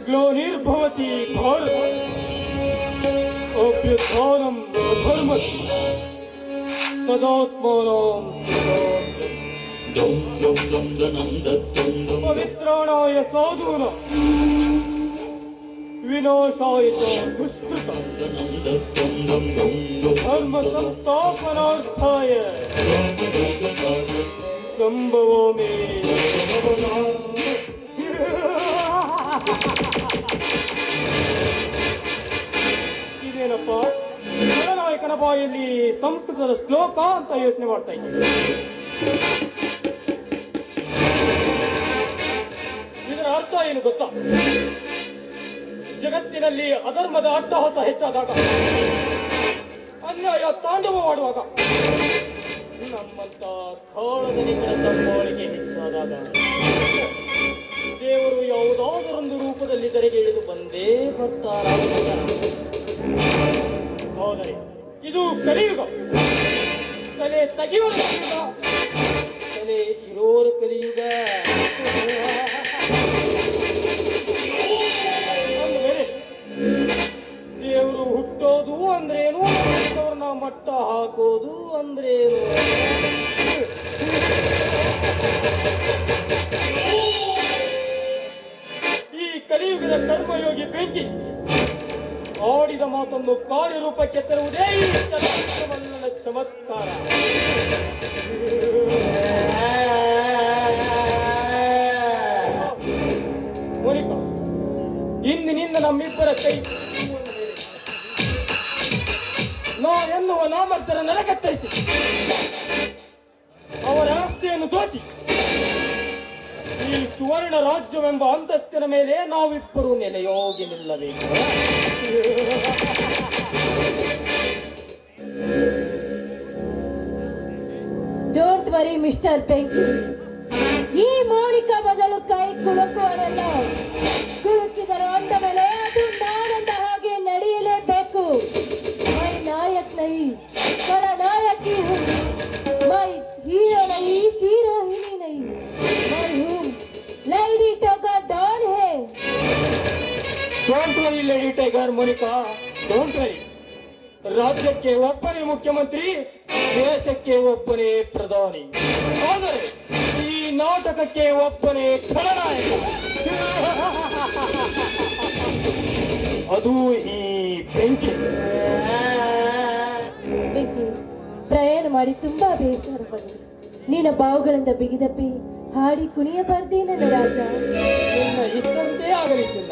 ग्लोनिर्भवति भारत अभ्युत्थानं अधर्मति तदात्मानं पवित्राणाय साधूनां विनाशाय च दुष्कृतां धर्म संस्थापनार्थाय संभवामि ಇದೇನಪ್ಪ ಜನನಾಯಕನ ಬಾಯಲ್ಲಿ ಸಂಸ್ಕೃತದ ಶ್ಲೋಕ ಅಂತ ಯೋಚನೆ ಮಾಡ್ತಾ ಇದ್ದೀನಿ. ಇದರ ಅರ್ಥ ಏನು ಗೊತ್ತಾ? ಜಗತ್ತಿನಲ್ಲಿ ಅಧರ್ಮದ ಅಟ್ಟಹಾಸ ಹೆಚ್ಚಾದಾಗ, ಅನ್ಯಾಯ ತಾಂಡವವಾಡುವಾಗ, ನಮ್ಮಂತ ಕಾಳದನಿಗಳ ದಬ್ಬಾಳಿಕೆ ಹೆಚ್ಚಾದಾಗ ದೇವರು ಯಾವುದಾದರೊಂದು ರೂಪದಲ್ಲಿ ಧರೆಗೆ ಇಳಿದು ಬಂದೇ ಬರ್ತಾರ. ಆದರೆ ಇದು ಕಲಿಯುಗ. ತಲೆ ತೆಗೆಯುವ ಕಲಿಯುಗ, ತಲೆ ಇರೋರು ಕಲಿಯುಗ. ಅಂದಮೇಲೆ ದೇವರು ಹುಟ್ಟೋದು ಅಂದ್ರೇನು, ಅವ್ರನ್ನ ಮಟ್ಟ ಹಾಕೋದು ಅಂದ್ರೇನು? ಈ ಕಲಿಯುಗದ ಕರ್ಮಯೋಗಿ ಬೆಂಕಿ ಆಡಿದ ಮಾತನ್ನು ಕಾರ್ಯರೂಪಕ್ಕೆ ತರುವುದೇ ಈ ಚಮತ್ಕಾರವಲ್ಲ ಚಮತ್ಕಾರ. ಮೋನಿಕಾ, ಇಂದಿನಿಂದ ನಮ್ಮಿಬ್ಬರ ಕೈ ನಾವೆನ್ನುವ ನಾಮರ್ತರ ನೆಲಕತ್ತರಿಸಿ ಅವರ ಆಸ್ತಿಯನ್ನು ದೋಚಿ ಈ ಸುವರ್ಣ ರಾಜ್ಯವೆಂಬ ಅಂತಸ್ತಿನ ಮೇಲೆ ನಾವಿಬ್ಬರು ನೆಲೆಯೋಗಿ ನಿಲ್ಲಬೇಕು. ಡೋಂಟ್ ವರಿ ಮಿಸ್ಟರ್ ಬೆಂಕಿ, ಈ ಮೋನಿಕಾ ಮೊದಲು ಕೈ ಕುಳುಕುವರೆಲ್ಲ ಕುಳುಕಿದರು ಅಂದ ಮೇಲೆ ಅದು ನಾನಂದ ಹಾಗೆ ನಡೆಯಲೇಬೇಕು. ಮೈ ನಾಯಕ್ ನಹಿ ಬಡ ನಾಯಕಿ ಹೂಂ, ಮೈ ಹೀರೋ ನಹಿ ಚೀರೋ ಹಿನಿ ನಹಿ, ಮೈ ಹೂಂ ಲೇಡಿ ಟೋಗರ್ ಡಾನ್ ಹೇ. Don't worry lady tiger Monica, don't worry. ರಾಜ್ಯಕ್ಕೆ ಒಬ್ಬನೇ ಮುಖ್ಯಮಂತ್ರಿ, ದೇಶಕ್ಕೆ ಒಬ್ಬನೇ ಪ್ರಧಾನಿ, ಆದರೆ ಈ ನಾಟಕಕ್ಕೆ ಒಬ್ಬನೇ ಖಳನಾಯಕ. ಅದು ಈ ಬೆಂಕಿ. ಬೆಂಕಿ, ಪ್ರಯಾಣ ಮಾಡಿ ತುಂಬಾ ಬೇಸರ ಬಂದಿದೆ. ನಿನ್ನ ಬಾವುಗಳಿಂದ ಬಿಗಿದಪ್ಪಿ ಹಾಡಿ ಕುಣಿಯಬಾರ್ದೇ ನನ್ನ ರಾಜ? ನಿನ್ನ ಇಷ್ಟಂತೆ ಆಗಲಿಕ್ಕಿಲ್ಲ.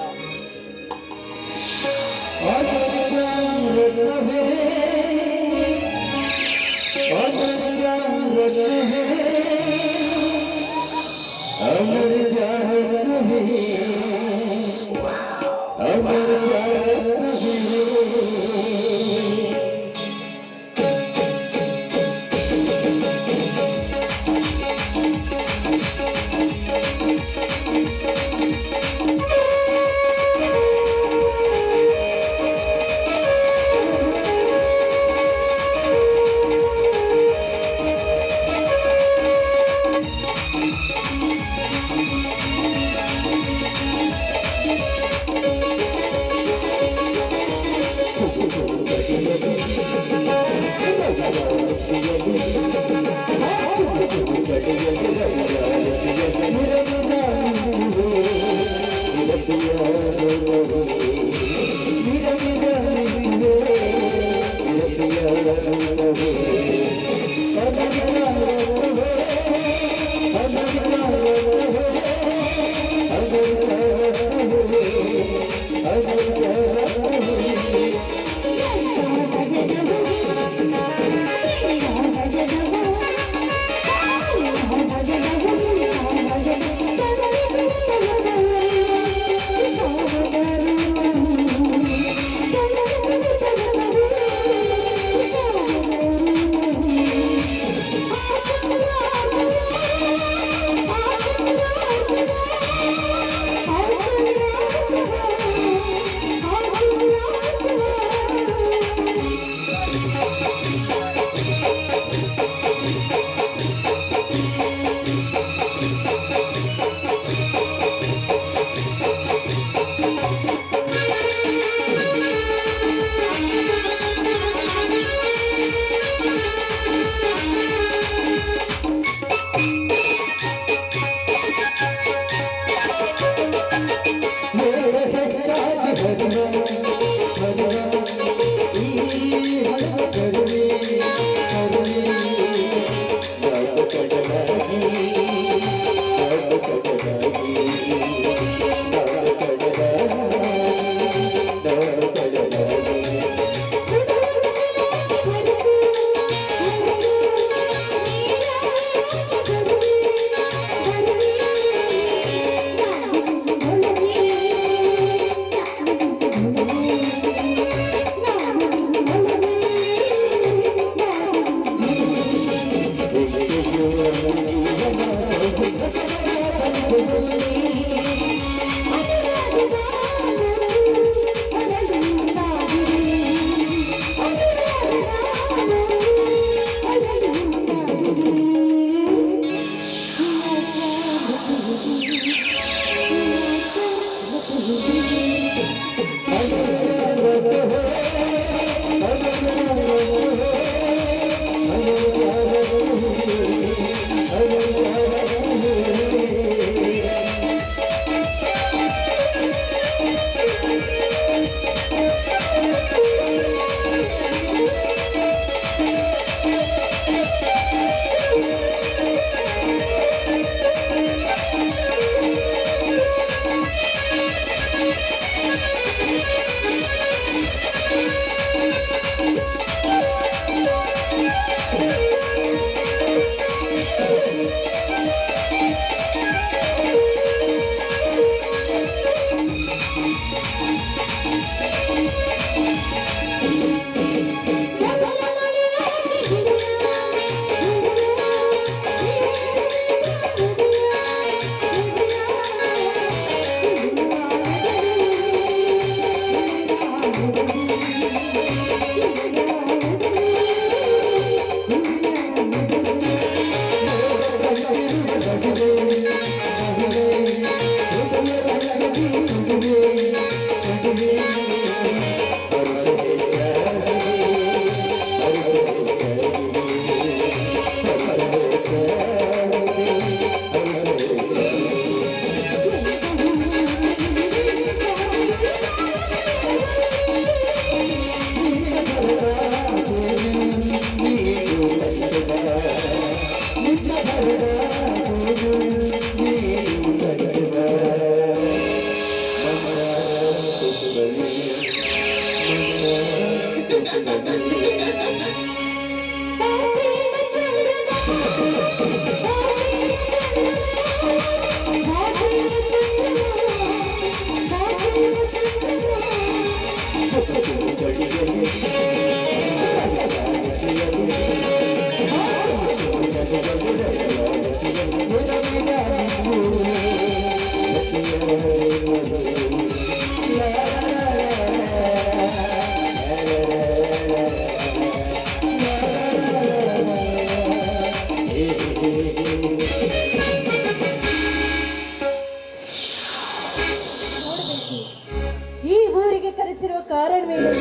ಈ ಊರಿಗೆ ಕರೆಸಿರುವ ಕಾರಣವೇನು?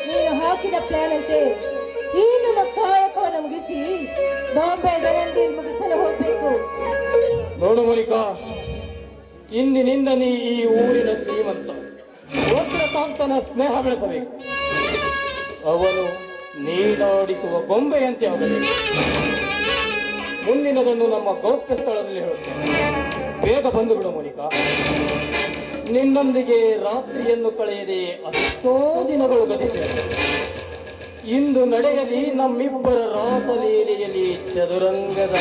ನೀನು ಹಾಕಿದ ಪ್ಲಾನ್ ಅಂತೆ ಈ ನಮ್ಮ ಕಾಯಕವನ್ನು ಮುಗಿಸಿ ಬಾಂಬೆ ವೆಲಂಡೀಲ್ ಮುಗಿಸಲು ಹೋಗ್ಬೇಕು. ನೋಡು ಮೋನಿಕಾ, ಇಂದಿನಿಂದ ನೀ ಈ ಊರಿನ ಶ್ರೀಮಂತ ವಜ್ರಕಾಂತನ ಸ್ನೇಹ ಬೆಳೆಸಬೇಕು. ಅವನು ನೀನಾಡಿಸುವ ಗೊಂಬೆಯಂತೆ ಆಗಬೇಕು. ಮುಂದಿನದನ್ನು ನಮ್ಮ ಗೌಪ್ಯ ಸ್ಥಳದಲ್ಲಿ ಹೇಳುತ್ತೇನೆ. ಬೇಗ ಬಂದು ಬಿಡು ಮೋನಿಕಾ. ನಿನ್ನೊಂದಿಗೆ ರಾತ್ರಿಯನ್ನು ಕಳೆಯದೆ ಅಷ್ಟೋ ದಿನಗಳು ಗತಿಸಿದೆ. ಇಂದು ನಡೆಯಲಿ ನಮ್ಮಿಬ್ಬರ ರಾಸಲೀಲೆಯಲ್ಲಿ ಚದುರಂಗದ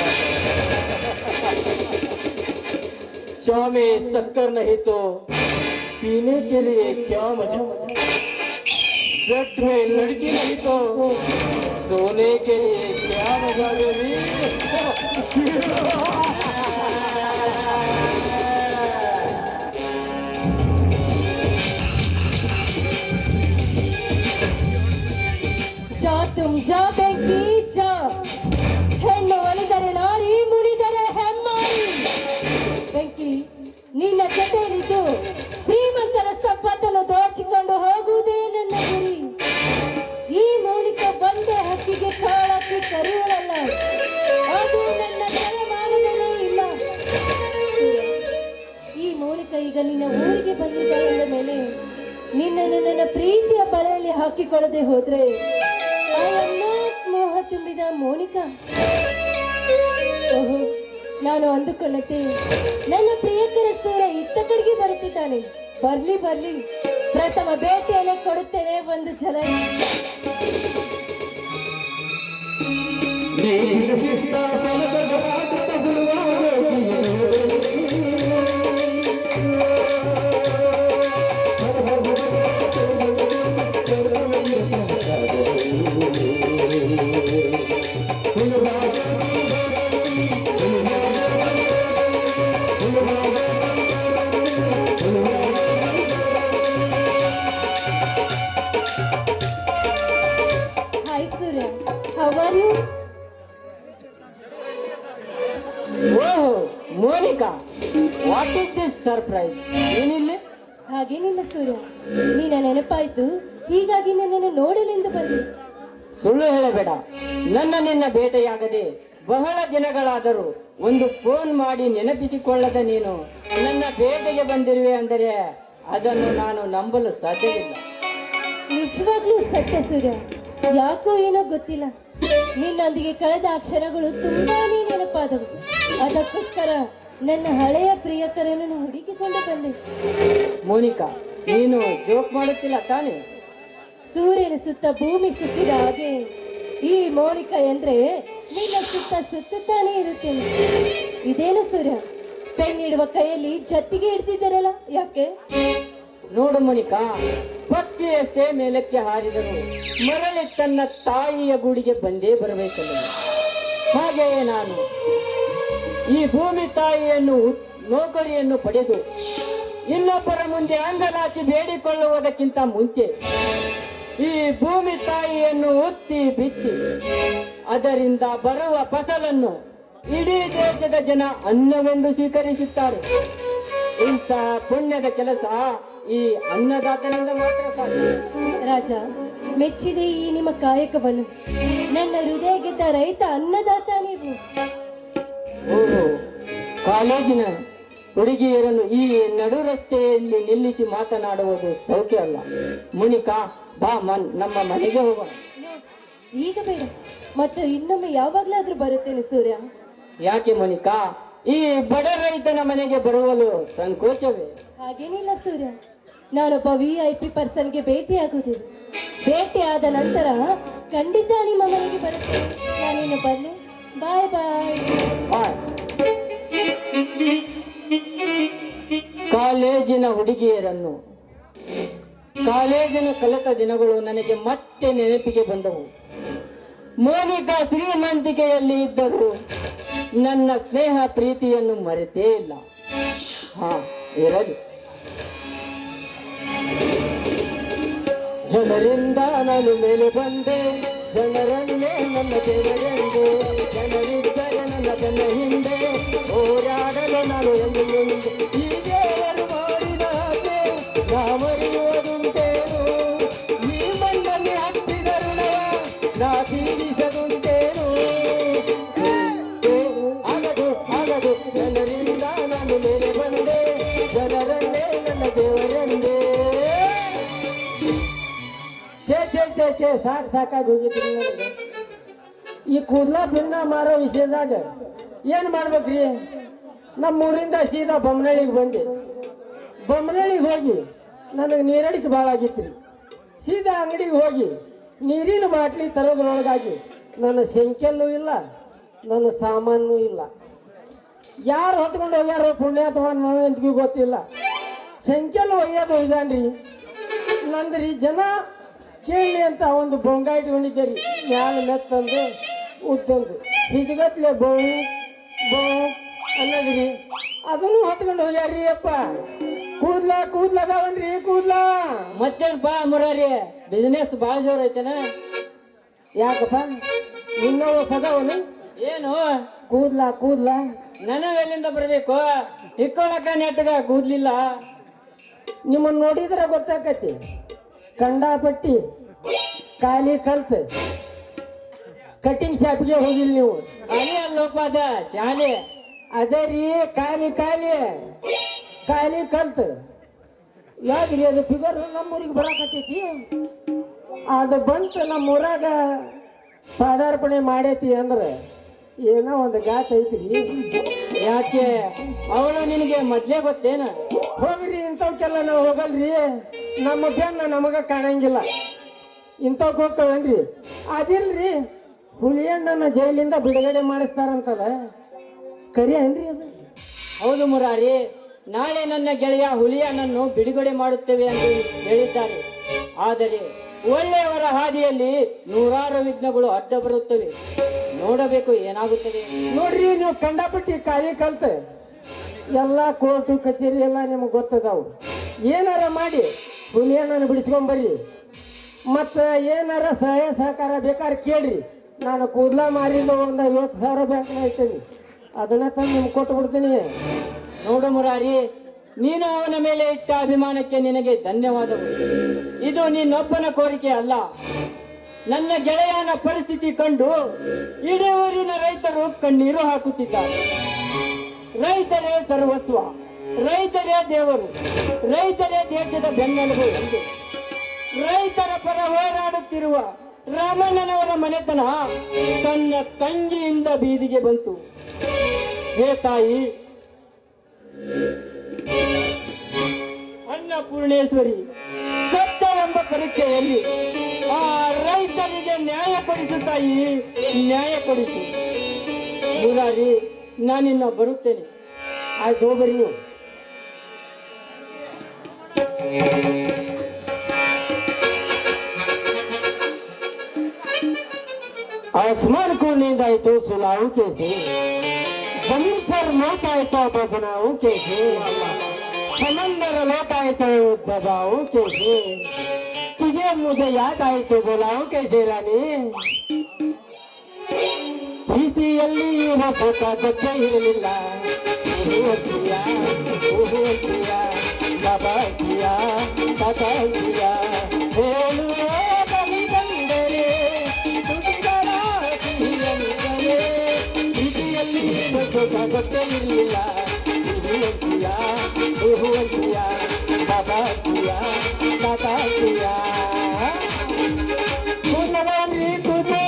चामे शक्कर नहीं तो पीने के लिए क्या मजा, ब्लड में लड़की नहीं तो सोने के लिए क्या मजा बेबी। जा तुम जा बेंकी जा, ಹೆಣ್ಣು ಒಲಿದರೆ ನಾರಿ ಮುನಿದರೆ ಹೆಮ್ಮಾರಿ. ಬೆಂಕಿ, ನಿನ್ನ ಜೊತೆಯಲ್ಲಿದ್ದು ಶ್ರೀಮಂತರ ಸಂಪತ್ತನ್ನು ದೋಚಿಕೊಂಡು ಹೋಗುವುದೇ ನನ್ನ ಗುರಿ. ಈ ಮೌನಿಕ ಬಂದೆ ಹಕ್ಕಿಗೆ ಕಾಳಾಕಿ ಕರೆಯುವಳಲ್ಲ, ಅದು ನನ್ನ ತಲೆಮಾನದಲ್ಲೇ ಇಲ್ಲ. ಈ ಮೌನಿಕ ಈಗ ನಿನ್ನ ಊರಿಗೆ ಬಂದಿದ್ದಾಳೆ ಅಂದ ಮೇಲೆ ನಿನ್ನನ್ನು ನನ್ನ ಪ್ರೀತಿಯ ಬಲೆಯಲ್ಲಿ ಹಾಕಿಕೊಳ್ಳದೆ ಹೋದ್ರೆ ಮೋಹ ತುಂಬಿದ ಮೋನಿಕಾ. ಓಹೋ, ನಾನು ಅಂದುಕೊಳ್ಳುತ್ತೆ ನನ್ನ ಪ್ರಿಯಕರ ಸೂರ್ಯ ಇತ್ತ ಕಡೆಗೆ ಬರುತ್ತಿದ್ದಾನೆ. ಬರ್ಲಿ ಬರ್ಲಿ, ಪ್ರಥಮ ಭೇಟಿಯಲ್ಲೇ ಕೊಡುತ್ತೇನೆ ಒಂದು ಛಲ. Hi Surya, how are you? ಓಹೋ Monica, what is this surprise? ಏನಿಲ್ಲ? ಹಾಗೇನಿಲ್ಲ ಸೂರ್ಯ, ನಿನ್ನ ನೆನಪಾಯ್ತು, ಹೀಗಾಗಿ ನನ್ನನ್ನು ನೋಡಲೆಂದು ಬಂದೆ. ಸುಳ್ಳು ಹೇಳಬೇಡ. ನಿನ್ನ ಭೇಟಿಯಾಗದೆ ಬಹಳ ದಿನಗಳಾದರೂ ಒಂದು ಫೋನ್ ಮಾಡಿ ನೆನಪಿಸಿಕೊಳ್ಳದ ನೀನು ನನ್ನ ಭೇಟೆಗೆ ಬಂದಿರುವೆ ಅಂದರೆ ಅದನ್ನು ನಾನು ನಂಬಲು ಸಾಧ್ಯವಿಲ್ಲ. ನಿಜವಾಗ್ಲೂ ಸತ್ಯ ಸೂರ್ಯ. ಯಾಕೋ ಏನೋ ಗೊತ್ತಿಲ್ಲ, ನಿನ್ನೊಂದಿಗೆ ಕಳೆದ ಆ ಕ್ಷಣಗಳು ತುಂಬಾನೇ ನೆನಪಾದವು. ಅದಕ್ಕೋಸ್ಕರ ನನ್ನ ಹಳೆಯ ಪ್ರಿಯಕರನ್ನು ಹುಡುಕಿಕೊಂಡು ಬಂದೆ. ಮೋನಿಕಾ, ನೀನು ಜೋಕ್ ಮಾಡುತ್ತಿಲ್ಲ ತಾನೇ? ಸೂರ್ಯನ ಸುತ್ತ ಭೂಮಿ ಸುತ್ತಿದ ಹಾಗೆ ಈ ಮೋನಿಕಾ ಎಂದ್ರೆ ನಿನ್ನ ಸುತ್ತ ಸುತ್ತುತ್ತಾನೆ ಇರುತ್ತೇನೆ. ಇದೇನು ಸೂರ್ಯ, ಪೆನ್ನಿಡುವ ಕೈಯಲ್ಲಿ ಜತ್ತಿಗೆ ಹಿಡ್ತಿದ್ದಾರಲ್ಲ, ಯಾಕೆ? ನೋಡು ಮೋನಿಕಾ, ಪಕ್ಷಿಯಷ್ಟೇ ಮೇಲಕ್ಕೆ ಹಾರಿದರು ಮರಳಿ ತನ್ನ ತಾಯಿಯ ಗೂಡಿಗೆ ಬಂದೇ ಬರಬೇಕಲ್ಲ. ಹಾಗೆಯೇ ನಾನು ಈ ಭೂಮಿ ತಾಯಿಯನ್ನು ನೌಕರಿಯನ್ನು ಪಡೆದು ಇನ್ನೊಬ್ಬರ ಮುಂದೆ ಅಂಗಲಾಚಿ ಬೇಡಿಕೊಳ್ಳುವುದಕ್ಕಿಂತ ಮುಂಚೆ ಈ ಭೂಮಿ ತಾಯಿಯನ್ನು ಒತ್ತಿ ಬಿತ್ತಿ ಅದರಿಂದ ಬರುವ ಫಸಲನ್ನು ಇಡೀ ದೇಶದ ಜನ ಅನ್ನವೆಂದು ಸ್ವೀಕರಿಸುತ್ತಾರೆ. ಇಂಥ ಪುಣ್ಯದ ಕೆಲಸ ಈ ಅನ್ನದಾತನಿಂದ ಮಾತ್ರ ಸಾಧ್ಯ. ರಾಜ, ಮೆಚ್ಚಿದೆ ಈ ನಿಮ್ಮ ಕಾಯಕವನ್ನು. ನನ್ನ ಹೃದಯ ಗೆದ್ದ ರೈತ ಅನ್ನದಾತ ನೀವು. ಓಹೋ, ಕಾಲೇಜಿನ ಹುಡುಗಿಯರನ್ನು ಈ ನಡು ರಸ್ತೆಯಲ್ಲಿ ನಿಲ್ಲಿಸಿ ಮಾತನಾಡುವುದು ಸೌಖ್ಯ ಅಲ್ಲ. ಮುನಿಕಾ, ಬಾ ನಮ್ಮ ಮನೆಗೆ ಹೋಗೋಣ. ಈಗ ಬೇಡ, ಮತ್ತು ಇನ್ನೊಮ್ಮೆ ಯಾವಾಗ್ಲಾದ್ರೂ ಬರುತ್ತೇನೆ ಸೂರ್ಯ. ಯಾಕೆ ಮುನಿಕಾ, ಈ ಬಡ ರೈತನ ಮನೆಗೆ ಬರುವಲು ಸಂಕೋಚವೇ? ಹಾಗೇನಿಲ್ಲ ಸೂರ್ಯ, ನಾನೊಬ್ಬ VIP ಪರ್ಸನ್ಗೆ ಭೇಟಿಯಾಗುವುದಿಲ್ಲ. ಭೇಟಿ ಆದ ನಂತರ ಖಂಡಿತ ನಿಮ್ಮ ಮನೆಗೆ ಬರುತ್ತೇನೆ. ನಾನಿನ್ನು ಬರ್ಲಿ, ಬಾಯ್ ಬಾಯ್. ಕಾಲೇಜಿನ ಹುಡುಗಿಯರನ್ನು ಕಾಲೇಜಿನ ಕಲಿತ ದಿನಗಳು ನನಗೆ ಮತ್ತೆ ನೆನಪಿಗೆ ಬಂದವು. ಮೋನಿಕಾ ಶ್ರೀಮಂತಿಕೆಯಲ್ಲಿ ಇದ್ದರೂ ನನ್ನ ಸ್ನೇಹ ಪ್ರೀತಿಯನ್ನು ಮರೆತೇ ಇಲ್ಲ. ಇರಲಿ. ಜನರಿಂದ ನಾನು ಮೇಲೆ ಬಂದೆ, ಜನರನ್ನೇ ನನ್ನ ದೇವರೆಂದು, ಜನರಿದ್ದರೆ ನನ್ನ ಬೆನ್ನ ಹಿಂದೆ ಹೋರಾಡಲು ನಾನು ಎಂದು ಮುಂದೆ. ಹೀಗೆ ಅವರು ಮಾಡಿದ ಹಾಗೆ ನಾ ಮರೆಯುವುದುಂಟೇನು? ಈ ಮಣ್ಣಲ್ಲಿ ಹತ್ತಿದ ಋಣವ ನಾ ತೀರಿಸದುಂಟೇನು? ಆಗದು ಆಗದು, ಜನರಿಂದ ನಾನು ಮೇಲೆ ಬಂದೆ, ಜನರನ್ನೇ ನನ್ನ ದೇವರೆಂದೇ. ಛೇ ಛೇ ಛೇ ಛೇ ಸಾಕಾಗಿ ಹೋಗಿದ್ರಿ ನನಗೆ. ಈ ಕೂದಲ ಭಿನ್ನ ಮಾರೋ ವಿಷಯದಾಗ ಏನು ಮಾಡ್ಬೇಕ್ರಿ? ನಮ್ಮೂರಿಂದ ಸೀದಾ ಬೊಮ್ಮನಳ್ಳಿಗೆ ಬಂದೆ. ಬೊಮ್ಮನಳ್ಳಿಗೆ ಹೋಗಿ ನನಗೆ ನೀರಡಿಕೆ ಭಾಳ ಆಗಿತ್ತು ರೀ. ಸೀದಾ ಅಂಗಡಿಗೆ ಹೋಗಿ ನೀರಿನ ಬಾಟ್ಲಿ ತರೋದ್ರೊಳಗಾಗಿ ನನ್ನ ಸಂಖ್ಯೆಲ್ಲೂ ಇಲ್ಲ, ನನ್ನ ಸಾಮಾನು ಇಲ್ಲ. ಯಾರು ಹೊತ್ಕೊಂಡು ಹೋಗ್ಯಾರೋ ಪುಣ್ಯಾತ್ಮ ನನಗಂತೂ ಗೊತ್ತಿಲ್ಲ. ಸಂಖ್ಯೆಲ್ಲೂ ಒಯ್ಯೋದು ಇದಾನ್ರಿ ನಂದ್ರಿ. ಜನ ಕೇಳಿ ಅಂತ ಒಂದು ಬೊಂಗ ಇಟ್ಕೊಂಡಿದ್ದೆ ರೀ. ಮ್ಯಾಲ ಮೆತ್ತಂದು ಉತ್ತಂದು ಹಿಜಗತ್ಲೆ ಬಹು ಅನ್ನೋದ್ರಿ. ಅದನ್ನು ಹೊತ್ಕೊಂಡು ಹೋಗ್ಯಾರ್ರಿ ಅಪ್ಪ. ಕೂದ್ಲದಾವನ್ರಿ ಕೂದ್ಲ. ಮತ್ತೇನಪ್ಪ ಮುರಾರಿ, ಬಿಸ್ನೆಸ್ ಭಾಳ ಜೋರ್ ಐತೇನ? ಯಾಕಪ್ಪ ಇನ್ನೂ ಸದವನು? ಏನು ಕೂದ್ಲ ನನವೆಲ್ಲಿಂದ ಬರಬೇಕು? ಇಕ್ಕೊಳಕ ನೆಟ್ಟಗ ಕೂದ್ಲಿಲ್ಲ. ನಿಮ್ಮನ್ನು ನೋಡಿದ್ರೆ ಗೊತ್ತಾಕತಿ. ಕಂಡಾಪಟ್ಟಿ ಖಾಲಿ ಕಲ್ತ್ ಕಟಿಂಗ್ ಶಾಪ್ಗೆ ಹೋಗಿಲ್ಲ ನೀವು. ಖಾಲಿ ಅಲ್ಲೋಪ ಅದ ಶಾಲೆ. ಅದೇ ರೀ ಖಾಲಿ ಕಲ್ತ್. ಯಾವ್ದ್ರಿ ಅದು ಫಿಗರ್ ನಮ್ಮೂರಿಗೆ ಬರಾಕತ್ತೈತಿ. ಅದು ಬಂತು ನಮ್ಮೂರಾಗ ಪಾದಾರ್ಪಣೆ ಮಾಡೈತಿ ಅಂದ್ರೆ ಏನೋ ಒಂದು ಗಾತ ಐತ್ರಿ. ಯಾಕೆ ಅವಳು ನಿನಗೆ ಮೊದ್ಲೇ ಗೊತ್ತೇನ? ಹೋಗ್ರಿ, ಇಂಥವ್ಕೆಲ್ಲ ನಾವು ಹೋಗಲ್ರಿ. ನಮ್ಮ ಬೆನ್ನ ನಮಗ ಕಾಣಂಗಿಲ್ಲ. ಇಂಥವ್ಕೆ ಹೋಗ್ತವೇನ್ರಿ? ಅದಿಲ್ರಿ, ಹುಲಿಯಣ್ಣನ ಜೈಲಿಂದ ಬಿಡುಗಡೆ ಮಾಡಿಸ್ತಾರಂತದ ಕರಿ ಏನ್ರಿ ಅದು? ಹೌದು ಮುರಾರಿ, ನಾಳೆ ನನ್ನ ಗೆಳೆಯ ಹುಲಿಯಣ್ಣನ್ನು ಬಿಡುಗಡೆ ಮಾಡುತ್ತೇವೆ ಎಂದು ಹೇಳಿದ್ದಾರೆ. ಆದರೆ ಒಳ್ಳೆಯವರ ಹಾದಿಯಲ್ಲಿ ನೂರಾರು ವಿಘ್ನಗಳು ಅಡ್ಡ ಬರುತ್ತವೆ. ನೋಡಬೇಕು ಏನಾಗುತ್ತದೆ. ನೋಡ್ರಿ, ನೀವು ಕಂಡಾಪಟ್ಟಿ ಖಾಲಿ ಕಲ್ತ ಎಲ್ಲ ಕೋರ್ಟು ಕಚೇರಿ ಎಲ್ಲ ನಿಮಗೆ ಗೊತ್ತದಾವು. ಏನಾರ ಮಾಡಿ ಹುಲಿಯಣ್ಣನ ಬಿಡಿಸ್ಕೊಂಬರ್ರಿ. ಮತ್ತು ಏನಾರ ಸಹಾಯ ಸಹಕಾರ ಬೇಕಾದ್ರೆ ಕೇಳ್ರಿ. ನಾನು ಕೂದಲ ಮಾರಿದ ಒಂದು 50,000 ಬ್ಯಾಂಕ್ನ ಐತೀನಿ, ಅದನ್ನ ತಂದು ನಿಮ್ಗೆ ಕೊಟ್ಟು ಬಿಡ್ತೀನಿ. ನೋಡು ಮುರಾರಿ, ನೀನು ಅವನ ಮೇಲೆ ಇಟ್ಟ ಅಭಿಮಾನಕ್ಕೆ ನಿನಗೆ ಧನ್ಯವಾದಗಳು. ಇದು ನೀನೊಬ್ಬನ ಕೋರಿಕೆ ಅಲ್ಲ. ನನ್ನ ಗೆಳೆಯನ ಪರಿಸ್ಥಿತಿ ಕಂಡು ಇಡೀ ಊರಿನ ರೈತರು ಕಣ್ಣೀರು ಹಾಕುತ್ತಿದ್ದಾರೆ. ರೈತರೇ ಸರ್ವಸ್ವ, ರೈತರೇ ದೇವರು, ರೈತರೇ ದೇಶದ ಬೆನ್ನೆಲುಬು ಎಂದು ರೈತರ ಪರ ಹೋರಾಡುತ್ತಿರುವ ರಾಮಣ್ಣನವರ ಮನೆತನ ತನ್ನ ತಂಗಿಯಿಂದ ಬೀದಿಗೆ ಬಂತು. ಹೇ ತಾಯಿ ಅನ್ನಪೂರ್ಣೇಶ್ವರಿ, ಸತ್ಯವೆಂಬ ಪರೀಕ್ಷೆಯಲ್ಲಿ ಆ ರೈತರಿಗೆ ನ್ಯಾಯ ಕೊಡಿಸು ತಾಯಿ, ನ್ಯಾಯ ಕೊಡಿಸು. ಮುರಾರಿ, ನಾನಿನ್ನ ಬರುತ್ತೇನೆ. ಆಯ್ತು, ಹೋಗ್ಬರ್ರಿ ನೀವು. आसमान को नींद आई तो सुलाऊं कैसे, जमीन पर मौत आए तो बदनाऊं कैसे, समंदर लौट आए तो दबाऊं कैसे, तुझे मुझे याद आई तो बुलाऊं कैसे रानी. ಪ್ರೀತಿಯಲ್ಲಿ ಹೊಸ ಜೊತೆ ಇರಲಿಲ್ಲ, ಹೇಳುವ ಬಲಿ ಬಂದರೆ ತುಟಿಗಳ ಸಿಹಿಯಂದರೆ. ಪ್ರೀತಿಯಲ್ಲಿ ಹೊಸ ಜೊತೆ ಇರಲಿಲ್ಲ, ಕೂದಲನ್ರಿ ಕೂದೆ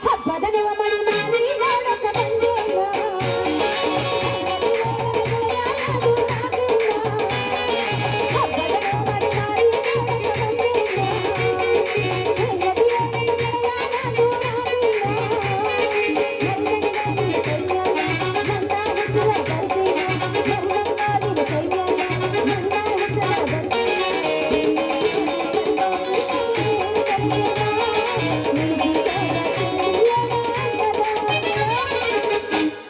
ಹಬ್ಬದ ನೆವ ಮಾಡಿ ಮಾಡಿ ನೋಡಕ ಬಂದೇವ. ಹಬ್ಬದ ನೆವ ಮಾಡಿ ಮಾಡಿ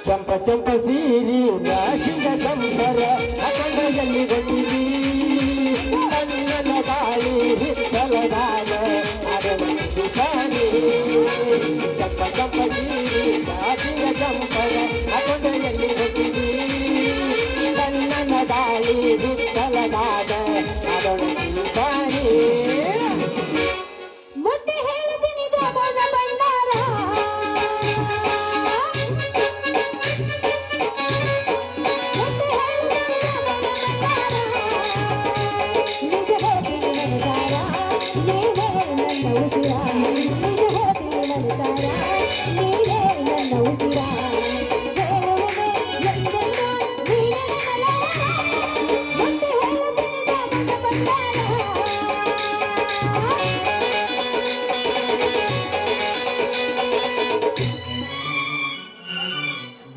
ಚಂಪ ಚಂಪ ಸೀರಿ ರಾಶಿಗ ಸಂಬರ ಅಕೊಂಡಲ್ಲಿ ಬಂದಿರಿ. ಕಣ್ಣನ ಗಾಳಿ ಹಿತ್ತಲದಾನ ಅದೊಂದು ಸಾರಿ. ಚಂಪ ಚಂಪ ಸೀರಿ ರಾಶಿಗ ಸಂಬರ ಅಕೊಂಡಲ್ಲಿ ಬಂದಿರಿ. ಕಣ್ಣನ ಗಾಳಿ ಹಿತ್ತಲದಾನ ಅದೊಂದು ಸಾರಿ. ಮುಟ್ಟಿ ಹೇಳ್ತೀನಿ ಗೋಮನ ಭಂಡಾರ. ಮುಟ್ಟಿ ಹೇಳ್ತೀನಿ ಗೋಮನ ಭಂಡಾರ. ನಿಜ ಹೇಳ್ತೀನಿ ನನಗಾರ.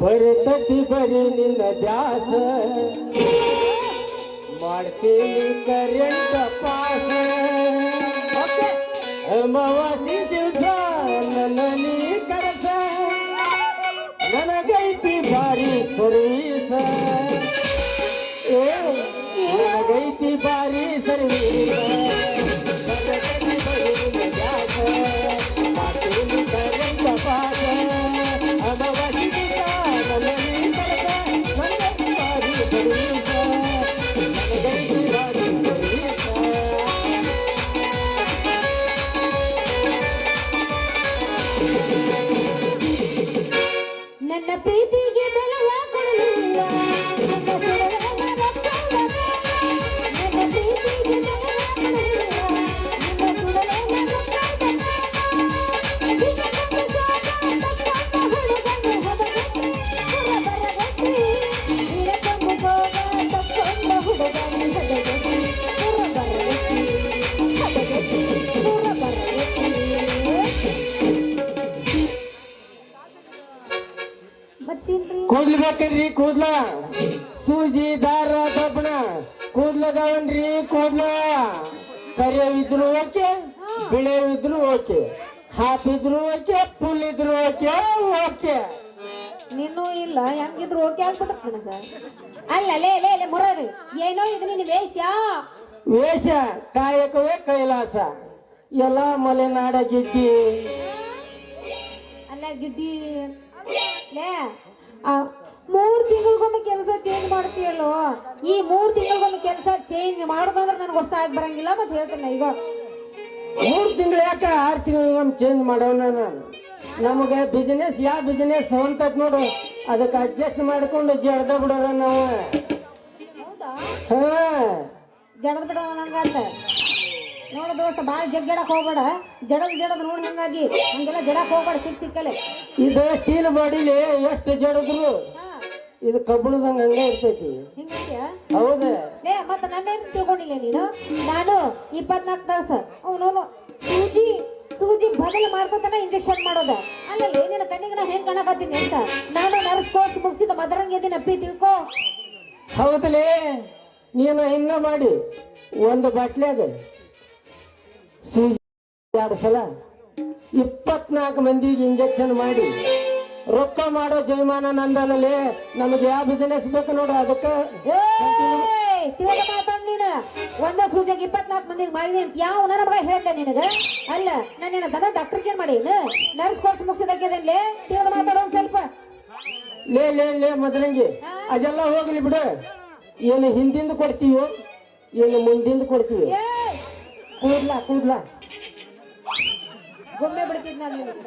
ಬರ್ತತಿ ಬರೀ ನಿನ್ನ ದ್ಯಾಸ ಮಾಡ್ತೀನಿ ಕರೆಂಟ್ ಪಾಸ ಅಮಾವಾಸಿ ದಿವಸ ನನ್ನ ನೀ ಕರೆಸ ನನಗೈತಿ ಭಾರಿ ಸರ್ವೀಸ ನನಗೈತಿ ಭಾರಿ ಸರ್ವೀಸ ಬರ್ತತಿ ಬರೀ ನಿನ್ನ ದ್ಯಾಸ ಮಾಡ್ತೀನಿ ಕರೆಂಟ್ ಪಾಸ ಅಮಾವಾಸಿ ನನ್ನ ಪ್ರೀತಿಗೆ ಬೆಲೆಯ ಕೊಡಲಿಲ್ಲ ನನ್ನ ಸುಡಲನ ರಕ್ತವನ. ನನ್ನ ಪ್ರೀತಿಗೆ ಬೆಲೆಯ ಕೊಡಲಿಲ್ಲ ನನ್ನ ಸುಡಲನ ರಕ್ತವನ. ನಿನ್ನ ಕಣ್ಣು ಜೋಗ ತಕ್ಕೊಂಡ ಹುಡುಗನ ಹದಗತಿ. ಹುರಬರಗತಿ, ಹದಗತಿ, ಹುರಬರಗತಿ. ಮತ್ತೇನ್ರಿ ಕೂದ್ಲು ಬೇಕನ್ರಿ ಕೂದ್ಲ ಸೂಜಿ ದಾರ ದಬ್ಬಣ ಕೂದ್ಲದವನ್ರಿ ಕೂದ್ಲ ಕರಿಯವಿದ್ರು ಓಕೆ ಬಿಳೆವಿದ್ರು ಓಕೆ ಹಾಫ್ ಇದ್ರು ಓಕೆ ಫುಲ್ ಇದ್ರು ಓಕೆ ಓಕೆ ನೀನು ಇಲ್ಲ ಹೆಂಗಿದ್ರು ಓಕೆ ಆಗ್ಬಿಟ್ಟತ್ ನನಗ. ಅಲ್ಲ ಲೇ ಲೇ ಲೇ ಮೊರರಿ ಏನೋ ಇದು ನಿನ್ನ ವೇಷ. ವೇಷ ಕಾಯಕವೇ ಕೈಲಾಸ ಎಲ್ಲ ಮಲೆನಾಡ ಗಿಡ್ಡಿ. ಅಲ್ಲ ಗಿಡ್ಡಿ ಲೇ 3 ತಿಂಗಳಿಗೊಮ್ಮೆ ಕೆಲಸ ಚೇಂಜ್ ಮಾಡ್ತೀಯಲ್ಲೋ. ಈ 3 ತಿಂಗಳಿಗೊಮ್ಮೆ ಕೆಲಸ ಚೇಂಜ್ ಮಾಡೋದಂದ್ರೆ ನನಗೆ ಅಷ್ಟ ಆಗಿ ಬರಂಗಿಲ್ಲ. ಮತ್ತೆ ಹೇಳ್ತೇನೆ ಈಗ 3 ತಿಂಗಳು ಯಾಕೆ 6 ತಿಂಗಳಿಗೆ ಚೇಂಜ್ ಮಾಡೋಣ. ನಮಗೆ ಬಿಸಿನೆಸ್ ಯಾವ ಬಿಸಿನೆಸ್ ಹೊಂತತ್ ನೋಡು ಅದಕ್ಕೆ ಅಡ್ಜಸ್ಟ್ ಮಾಡ್ಕೊಂಡು ಜಡ್ದ ಬಿಡೋಣ ನಾವು. ಹೌದಾ ಹಾ ಜಡದ್ ಬಿಡ ನಂಗಂತ ನೋಡು ದೋಸ್ತ ಭಾಳ ಜಗ್ಗಡಕ್ ಹೋಗ್ಬೇಡ. ಜಡದ್ ನೋಡಿ ಹಂಗಾಗಿ ಹಂಗೆಲ್ಲ ಜಡಕ್ ಹೋಗ್ಬೇಡ. ಸಿಕ್ಕಲೆ ಇದು ಸ್ಟೀಲ್ ಬಾಡಿಲಿ ಎಷ್ಟು ಜಡದ್ರು ಇದು ಕಬ್ಬಿಣದಂಗ ಹಂಗೆ ಇರ್ತೈತಿ. ಹಿಂಗಂತ್ಯಾ ಹೌದ ಲೇ ಮತ್ತೆ ನನ್ನೇನು ತಿಳ್ಕೊಂಡಿಲ್ಲ ನೀನು. ನಾನು 24 ತಾಸು ಅವನು ಸೂಜಿ ಬದಲು ಮಾಡ್ಕೊತಾನ ಇಂಜೆಕ್ಷನ್ ಮಾಡೋದ. ಅಲ್ಲಲ್ಲಿ ನಿನ್ನ ಕಣ್ಣಿಗೆ ನಾ ಹೆಂಗ್ ಕಾಣಕತ್ತೀನಿ ಅಂತ. ನಾನು ನರ್ಸ್ ಕೋರ್ಸ್ ಮುಗಿಸಿದ ಮದರಂಗ ಇದೀನಿ ಅಪ್ಪಿ ತಿಳ್ಕೊ. ಹೌದಲೇ ನೀನು ಇನ್ನ ಮಾಡಿ ಒಂದು ಬಾಟ್ಲ್ಯಾಗ ಸೂಜಿ 2 ಸಲ 24 ಮಂದಿಗೆ ಇಂಜೆಕ್ಷನ್ ಮಾಡಿ ರೊಕ್ಕ ಮಾಡೋ ಜೈಮಾನ ನಂದಲ್ಲೇ. ನಮಗೆ ಯಾವ ಬಿಸಿನೆಸ್ ಬೇಕು ನೋಡು ಅದಕ್ಕೆ ತಿರುಗ ಮಾತಾಡ್ ನೀನು. ಒಂದ ಸೂಜಿಗೆ 24 ಮಂದಿಗೆ ಮಾಡಿ ಅಂತ ಯಾವ ನನ್ನ ಮಗ ಹೇಳ್ದೆ ನಿನಗ. ಅಲ್ಲ ನಾನೇನ ದನ ಡಾಕ್ಟರ್ಗೆ ಏನ್ ಮಾಡಿ ನರ್ಸ್ ಕೋರ್ಸ್ ಮುಗಿಸಿದಕ್ಕೆದನ್ಲೇ. ತಿರುಗ ಮಾತಾಡೋ ಸ್ವಲ್ಪ. ಲೇ ಲೇ ಲೇ ಮೊದಲಿಗೆ ಅದೆಲ್ಲ ಹೋಗ್ಲಿ ಬಿಡು. ಏನು ಹಿಂದಿಂದ ಕೊಡ್ತೀವೋ ಏನು ಮುಂದಿಂದ ಕೊಡ್ತೀವಿ. ಕೂದ್ಲ ಗೊಮ್ಮೆ ಬಿಡ್ತಿದ್ ನಾನು ನಿನಗೆ.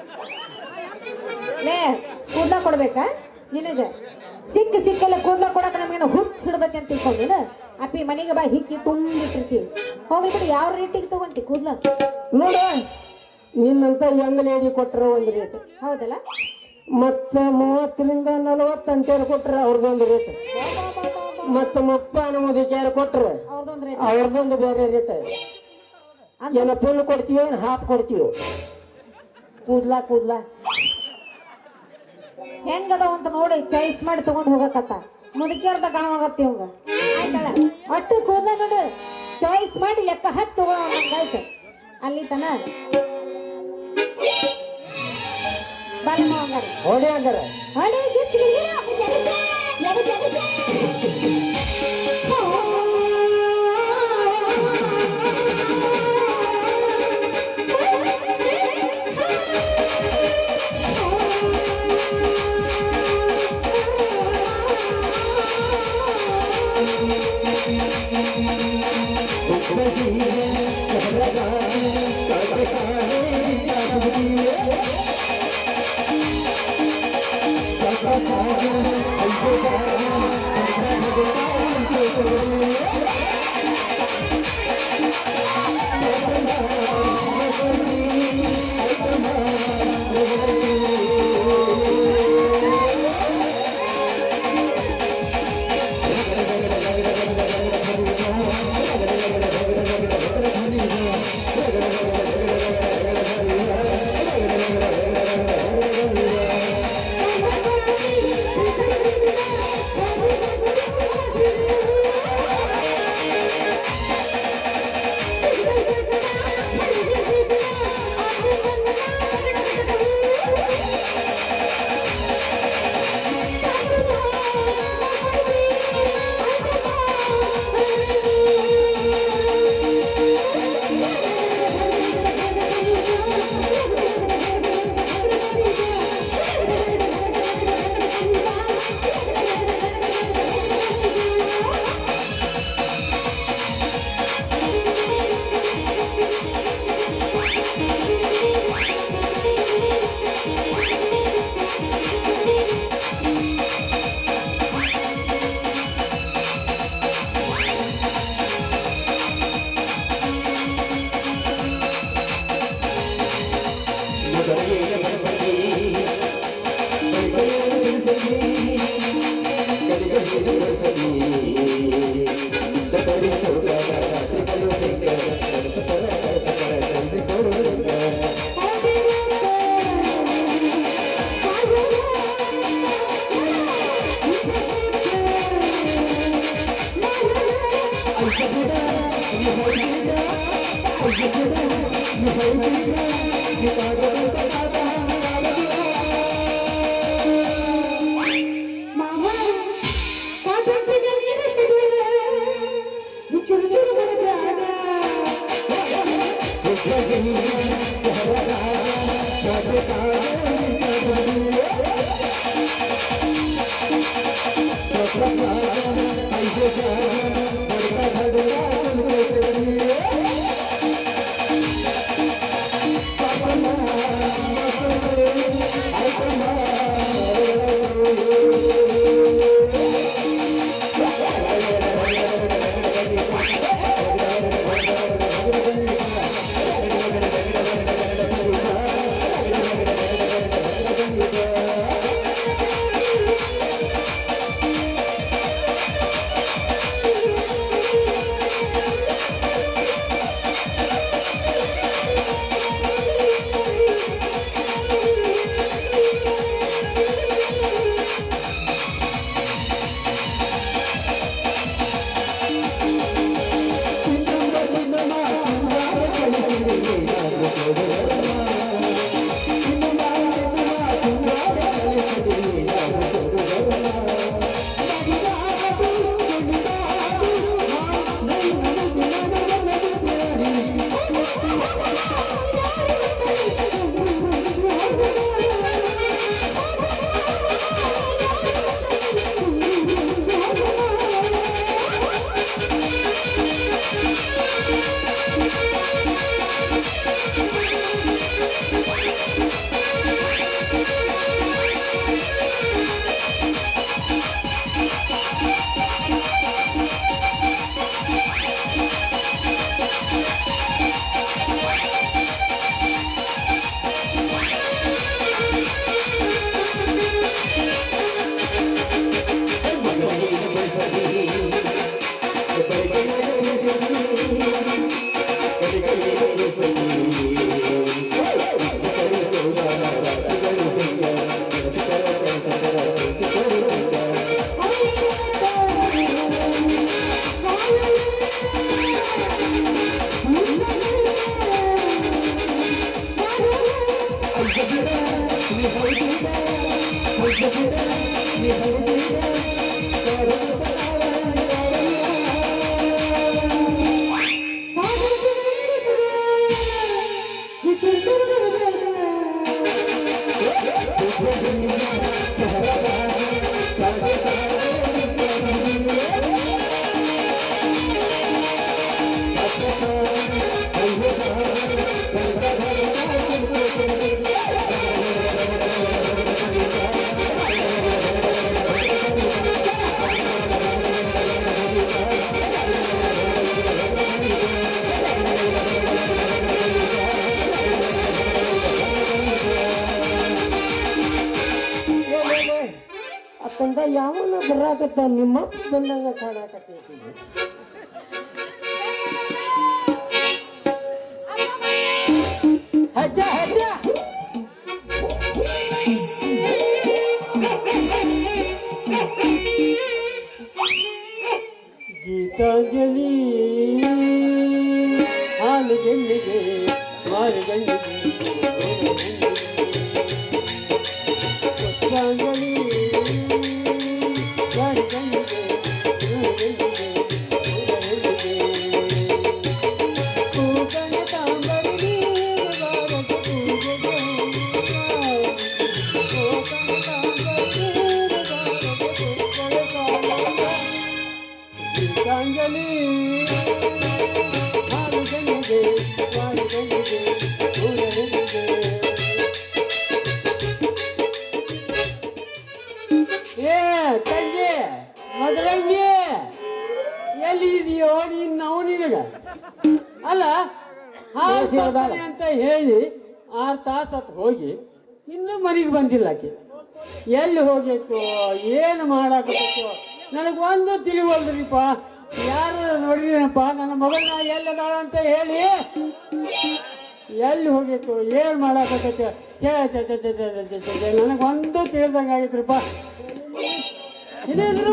ಲೇ ಕೂದ್ಲ ಕೊಡ್ಬೇಕಾ ನಿನಗ? ಸಿಕ್ಕಲ್ಲ ಕೂದ್ಲ ಕೊಡಕ ನಮ್ಗೇನು ಹುಚ್ಚ ಹಿಡ್ದೈತಿ ಅಂತ ತಿಳ್ಕೊಂಡು ಅಪ್ಪಿ ಮನೆಗೆ ಬಾ ಹಿಕ್ಕಿ ತುಂಬಿಟ್ಟಿರ್ತೀವಿ. ಹೋಗ್ಲಿ ಬಿಟ್ಟು ಯಾವ ರೇಟಿಗೆ ತಗೊಂತಿ ಕೂದ್ಲ? ನೋಡ ನಿನ್ನಂತ ಯಂಗ್ ಲೇಡಿ ಕೊಟ್ರ ಒಂದು ರೇಟ್. ಹೌದಲ್ಲ ಮತ್ತ 30ರಿಂದ 40 ಅಂಟೇರು ಕೊಟ್ರ ಅವ್ರದೊಂದು ರೇಟ್. ಮತ್ತ 30 ಮುದಿಕ್ಯಾರು ಕೊಟ್ರ ಅವ್ರದೊಂದು ರೇಟ್. ಅವ್ರದೊಂದು ಬೇರೆ ರೇಟ್. ಏನ ಫುಲ್ ಕೊಡ್ತೀವಿ ಏನು ಹಾಫ್ ಕೊಡ್ತೀವಿ. ಕೂದ್ಲ ಹೆಂಗದ ಅಂತ ನೋಡಿ ಚಾಯ್ಸ್ ಮಾಡಿ ತಗೊಂಡ್ ಹೋಗಕತ್ತ. ಮುದುಕಿಯರ್ದ ಕಾಣವಾಗತ್ತಿ ಇವಂಗ. ಆಯ್ತಳ ಒಟ್ಟು ಕೂದ್ಲ ನೋಡು ಚಾಯ್ಸ್ ಮಾಡಿ ಲೆಕ್ಕ ಹತ್ತು ತಗೊಳ್ಳೋಂಗಾಯ್ತು. ಅಲ್ಲಿ ತನ ಬಲಮ್ಮ ಹಂಗಾರೆ ಹೊಡಿ ಹಂಗಾರ ಹೊಡಿ ಗಿಚ್ಚಿಗೆ ಮಾಮ ಕಾಟಂಚಿಗೆ ಇರಿಸಿದೆ ಈ ಚುರು ಚುರು ಬಡಬ್ಯಾಡ ಅತ್ತಂದ ಯಾವನ ಬರಾಕತ್ತ ನಿಮ್ಮ ಬಂದಂಗ ಕಾಣಾಕತ್ತೈತಿ ಹಜ್ಜ ಹಜ್ಜ ಗೀತಾಂಜಲಿ ಹಾಲುಗೆಲ್ಲಿಗೆ ಮಾರುಗಂಡಿಗೆ ಪುಷ್ಪಾಂಜಲಿ ಎಲ್ಲಿ ಇದೆಯೋ ನೀನು ನಾವು ನಿನಗ ಅಲ್ಲ ಅಂತ ಹೇಳಿ 6 ತಾಸು ಹೋಗಿ ಇನ್ನೂ ಮನೆಗೆ ಬಂದಿಲ್ಲ ಆಕೆ ಎಲ್ಲಿ ಹೋಗಿತ್ತು ಏನು ಮಾಡಾಕತ್ತು ನನಗೊಂದು ತಿಳಿವಲ್ರಿಪ್ಪ ಯಾರು ನೋಡಿದ್ರಪ್ಪ ನನ್ನ ಮಗಳನ್ನ ಎಲ್ಲದಾಳ ಅಂತ ಹೇಳಿ ಎಲ್ಲಿ ಹೋಗಿತ್ತು ಏನು ಮಾಡಾಕತ್ತೈತೆ ನನಗೊಂದು ತಿಳಿದಂಗೆ ಆಗಿದ್ರಪ್ಪ ಇದೇನು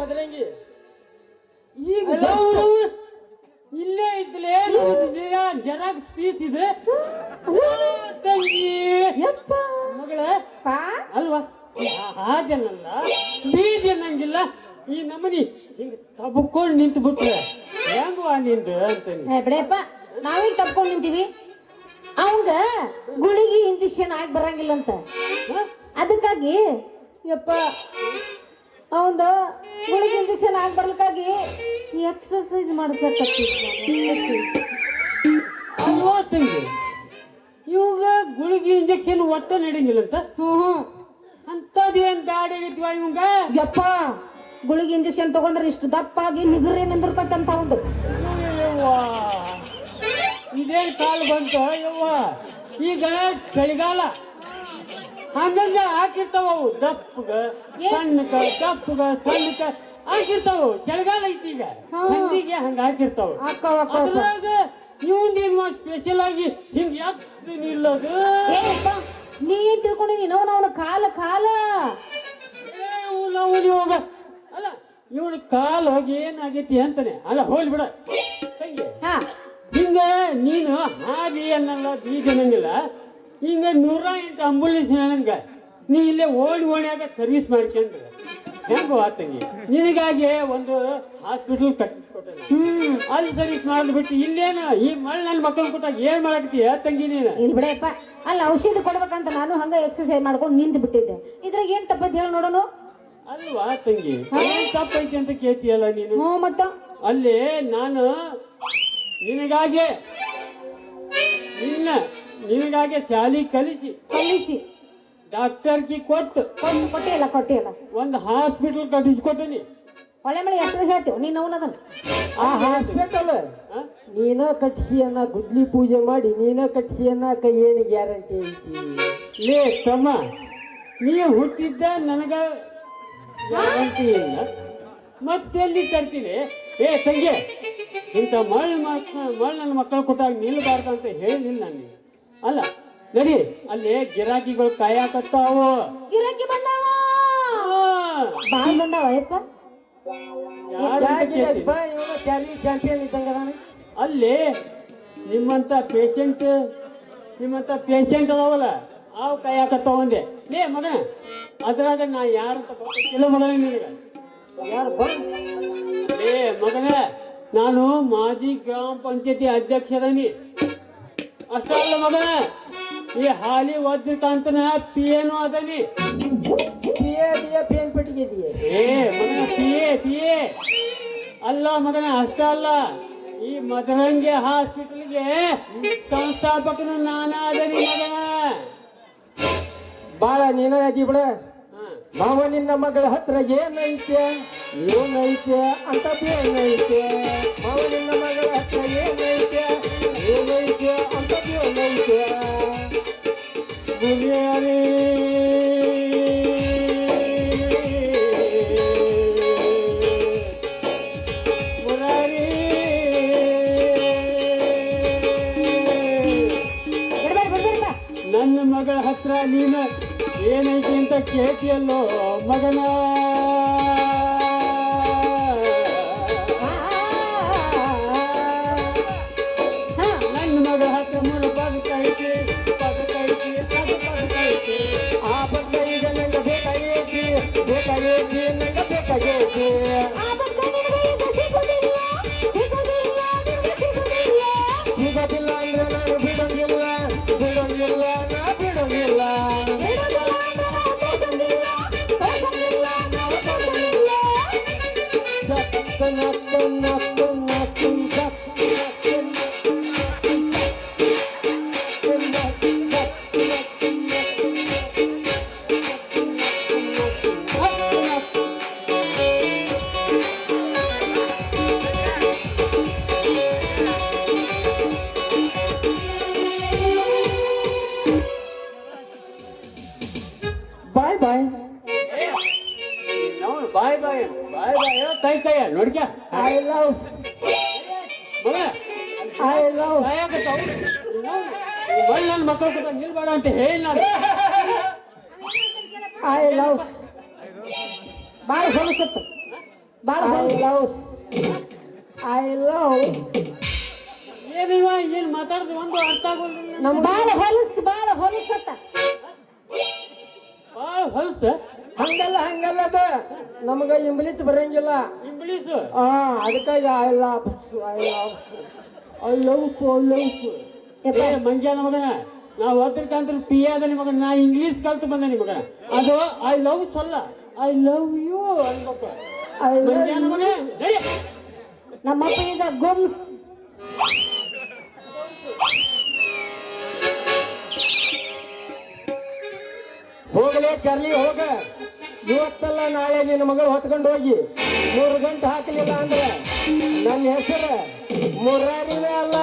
ಮದರಂಗಿ ಈಗ ಇಲ್ಲೇ ಇದ್ಲೇ ಜೆರಾಕ್ಸ್ ಪೀಸ್ ಇದೆ ತಂಗಿ ಯಪ್ಪ ಮಗಳ ಪಾ ಅಲ್ವಾ ಹಾಗೇನಲ್ಲ ಬೀದಿ ಅನ್ನಂಗಿಲ್ಲ ಈ ನಮನಿ ಹಿಂಗ ತಬ್ಕೊಂಡು ನಿಂತು ಬಿಟ್ರೆ ಹೆಂಗುವ ನಿಂದು ಅಂತಾನೆ ಬಿಡಪ್ಪ ನಾವೀಗ ತಪ್ಕೊಂಡು ನಿಂತೀವಿ ಅವಂಗ ಗುಳಿಗೆ ಇಂಜೆಕ್ಷನ್ ಆಗಿ ಬರಂಗಿಲ್ಲ ಅಂತ ಅದಕ್ಕಾಗಿ ಯಪ್ಪ ಅವಂದು ಗುಳಿಗೆ ಇಂಜೆಕ್ಷನ್ ಆಗಿ ಬರ್ಲಿಕ್ಕಾಗಿ ಎಕ್ಸರ್ಸೈಸ್ ಮಾಡ್ಸಕತ್ತಿ ಅಲ್ವಾ ತಂಗಿ ಇವಾಗ ಗುಳಿಗೆ ಇಂಜೆಕ್ಷನ್ ಒಟ್ಟ ನಡಂಗಿಲ್ಲ ಅಂತ ಹ್ಮ್ ಅಂತದೇನ್ ಗಾಡಿ ಆಗೈತಿವ ಇವಂಗ ಯಪ್ಪ ಗುಳಿಗೆ ಇಂಜೆಕ್ಷನ್ ತಗೊಂಡ್ರೆ ಇಷ್ಟು ದಪ್ಪಾಗಿ ನಿಗ್ರೆ ನಿಂದಿರ್ತಂತ ಒಂದು ಯವ್ವ ಇದೇನ್ ಕಾಲ ಬಂತು ಯವ್ವ ಈಗ ಚಳಿಗಾಲ ಹಂಗಂಗ ಹಾಕಿರ್ತಾವ ಅವು ದಪ್ಪಗ ಸಣ್ಣಕ ದಪ್ಪಗ ಸಣ್ಣಕ ಹಾಕಿರ್ತಾವ ಚಳಿಗಾಲ ಐತಿ ಈಗ ಥಂಡಿಗೆ ಹಂಗ ಹಾಕಿರ್ತಾವ ಅಕ್ಕವ ಅದ್ರಾಗ ಇವಂದೇನು ಸ್ಪೆಷಲ್ ಆಗಿ ಹಿಂಗ ಯಾಕೆ ನಿಲ್ಲೋದು ಏಪ್ಪ ನೀ ಏನ್ ತಿಳ್ಕೊಂಡಿನಿ ಅವನ ಕಾಲ ಕಾಲ ಇವಾಗ ಅಲ್ಲ ಇವನ ಕಾಲು ಹೋಗಿ ಏನಾಗೈತಿ ಅಂತಾನೆ ಅಲ್ಲ ಹೋಗ್ಲಿ ಬಿಡ ತಂಗಿ ಹಾ ಹಿಂಗ ನೀನು ಹಾದಿ ಅನ್ನಲ್ಲ ಬೀಜ ಅನ್ನಂಗಿಲ್ಲ ಹಿಂಗ 108 ಆಂಬುಲೆನ್ಸ್ ನನಗ ನೀ ಇಲ್ಲೇ ಓಣಿಯಾಗ ಸರ್ವಿಸ್ ಮಾಡ್ಕೊಂಡ್ರೆ ಹೆಂಗೋ ತಂಗಿ ನಿನಗಾಗಿ ಒಂದು ಹಾಸ್ಪಿಟಲ್ ಕಟ್ಟಿಸ್ಕೊಟ್ಟೆ ಅಲ್ಲಿ ಸರ್ವಿಸ್ ಮಾಡಿದ್ಬಿಟ್ಟು ಇಲ್ಲೇನು ಈ ಮಳೆ ನನ್ನ ಮಕ್ಕಳು ಕೊಟ್ಟಾಗ ಏನ್ ಮಾಡಕತ್ತೀಯ ತಂಗಿ ನೀನು ಇಲ್ಲಿ ಬಿಡಪ್ಪ ಅಲ್ಲ ಔಷಧಿ ಕೊಡ್ಬೇಕಂತ ನಾನು ಹಂಗ ಎಕ್ಸರ್ಸೈಸ್ ಮಾಡ್ಕೊಂಡು ನಿಂತು ಬಿಟ್ಟಿದ್ದೆ ಇದ್ರಾಗ ಏನ್ ತಪ್ಪದ್ ಹೇಳಿ ನೋಡೋಣ ಅಲ್ವಾ ತಂಗಿ ಏನ್ ತಪ್ಪೈತಿ ಅಂತ ಕೇಳ್ತೀಯಲ್ಲ ನೀನು ಹ್ಞೂ ಮತ್ತ ಅಲ್ಲಿ ನಾನು ನಿನಗಾಗಿ ನಿನಗಾಗಿ ಶಾಲಿ ಕಲಿಸಿ ಕಲಿಸಿ ಡಾಕ್ಟರ್ಗೆ ಕೊಟ್ಟು ಕೊಟ್ಟಿಲ್ಲ ಒಂದು ಹಾಸ್ಪಿಟಲ್ ಕಟ್ಟಿಸ್ಕೊಟ್ಟನಿ ಒಳ್ಳೆ ಮಳೆ ಹೆಸರು ಹೇಳ್ತೀವಿ ನೀನು ಅವನದನ್ನ ಆ ಹಾಸ್ಪಿಟಲ್ ನೀನ ಕಟ್ಸಿ ಅನ್ನ ಗುದ್ಲಿ ಪೂಜೆ ಮಾಡಿ ನೀನ ಕಟ್ಸಿ ಅನ್ನಕ ಏನು ಗ್ಯಾರಂಟಿ ಐತಿ ಲೇ ತಮ್ಮ ನೀ ಹುಟ್ಟಿದ್ದ ನನಗ ಗ್ಯಾರಂಟಿ ಇಲ್ಲ ಮತ್ತೆಲ್ಲಿ ತರ್ತೀನಿ ಏ ತಂಗಿ ಇಂಥ ಮಳ್ ನನ್ನ ಮಕ್ಕಳು ಕೊಟ್ಟಾಗ ನಿಲ್ಬಾರ್ದು ಅಂತ ಹೇಳಿಲ್ಲ ನಾನು ಅಲ್ಲ ನಡಿ ಅಲ್ಲಿ ಗಿರಾಕಿಗಳು ಕಾಯಕತ್ತಾವ ಗಿರಾಕಿ ಬಂದಾವ ಬಾಳ್ ಬಂದಾವ ಯಪ್ಪ ಚಾಂಪಿಯನ್ ಇದ್ದಂಗ ಅಲ್ಲಿ ನಿಮ್ಮಂತ ಪೇಷಂಟ್ ಅದಾವಲ್ಲ ಅವು ಕಾಯಕತ್ತಾವ ಒಂದೇ ಲೇ ಮಗನ ಅದ್ರಾಗ ನಾ ಯಾರಂತ ಗೊತ್ತಿಲ್ಲ ಮಗನ ನಿನಗೆ ಯಾರು ಏ ಮಗನ ನಾನು ಮಾಜಿ ಗ್ರಾಮ ಪಂಚಾಯತಿ ಅಧ್ಯಕ್ಷರನಿ ಅಷ್ಟ ಅಲ್ಲ ಮಗನ ಈ ಹಾಲಿ ವಜ್ರಕಾಂತನ ಪಿಎನು ಅದನಿ ಪೇನ್ ಪೆಟ್ಟಿಗೆ ಏ ಮಗನ ಪಿಎ ಅಲ್ಲ ಮಗನ ಅಷ್ಟ ಅಲ್ಲ ಈ ಮದರಂಗಿ ಹಾಸ್ಪಿಟಲ್ಗೆ ಸಂಸ್ಥಾಪಕನು ನಾನ ಅದನಿ ಮಗನ ಬಾಳ ನೀನ ಅದಿ ಬಿಡ ಮಾವ ನಿನ್ನ ಮಗಳ ಹತ್ರ ಏನೈತೆ ಏನೈತೆ ಅಂತ ಏನೈತೆ ಮಾವ ನಿನ್ನ ಮಗಳ ಹತ್ರ ಏನೈತೆ ಏನೈತೆ ಅಂತ ಏನೈತೆ ಗುರಿಯಾರಿ ಮುರಾರಿ ನನ್ನ ಮಗಳ ಹತ್ರ ನೀನು ಏನೈತಿ ಅಂತ ಕೇಳ್ತಿಯಲ್ಲೋ ಮಗನ ನನ್ನ ಮಗಳ ಹತ್ರ ಮೂರು ಪದಕೈತಿ ಆ ಪಕ್ಕ ಈಗ ನಂಗೆ ಬೇಕಾಗೈತಿ ನಂಗೆ ಬೇಕಾಗೈತಿ ಸಿಗೋದಿಲ್ಲ ಅಂದ್ರೆ ನಾನು ಬಿಡೋಂಗಿಲ್ಲ ನಾ ಬಿಡೋಂಗಿಲ್ಲ ಬಾಯ್ ಬಾಯ್ ಬಾಯ್ ಬಾಯ್ ಕೈ ನೋಡ್ಕ ಐ ಲವ್ ಮಗ ಐ ಲವ್ ನನ್ನ ಮಕ್ಕಳು ಕೂಡ ನಿಲ್ಬೇಡ ಅಂತ ಹೇಳಿ ನಾನು ಐ ಲವ್ ಭಾಳ ಹೊಲಸತ್ತ ಬಾಳ ಐ ಲವ್ ಏನಿವ ಏನ್ ಮಾತಾಡ್ದು ಒಂದು ಅರ್ಥ ಆಗೋದಿಲ್ಲ. ಬಾಳ ಹೊಲಸತ್ತ ಭಾಳ ಹೊಲಸ ಹಂಗಲ್ಲ ಅದ ನಮಗ ಇಂಗ್ಲೀಷ್ ಬರಂಗಿಲ್ಲ. ಇಂಗ್ಲೀಷ್ ಅದಕ್ಕಾಗಿ ಐ ಲವ್ ಮಂಜಾನ ಮಗನ ನಾವು ಓದ್ತಿರ್ಕಂತ ಪಿ ಅದ ನಿಮಗ ನಾ ಇಂಗ್ಲೀಷ್ ಕಲ್ತು ಬಂದೆ ನಿಮಗ ಅದು ಐ ಲವ್ ಅಲ್ಲ ಐ ಲವ್ ಯು ಅನ್ಬೇಕು. ಮಂಜಾನ ಮಗ ನಮ್ಮಪ್ಪ ಈಗ ಗುಮ್ಸ್ ಹೋಗಲೇ ಚರ್ಲಿ ಹೋಗ. ಇವತ್ತಲ್ಲ ನಾಳೆ ನಿನ್ನ ಮಗಳು ಹೊತ್ಕೊಂಡು ಹೋಗಿ 3 ಗಂಟೆ ಹಾಕಲಿಲ್ಲ ಅಂದ್ರೆ ನನ್ನ ಹೆಸರು ಮುರಾರಿನೇ ಅಲ್ಲ.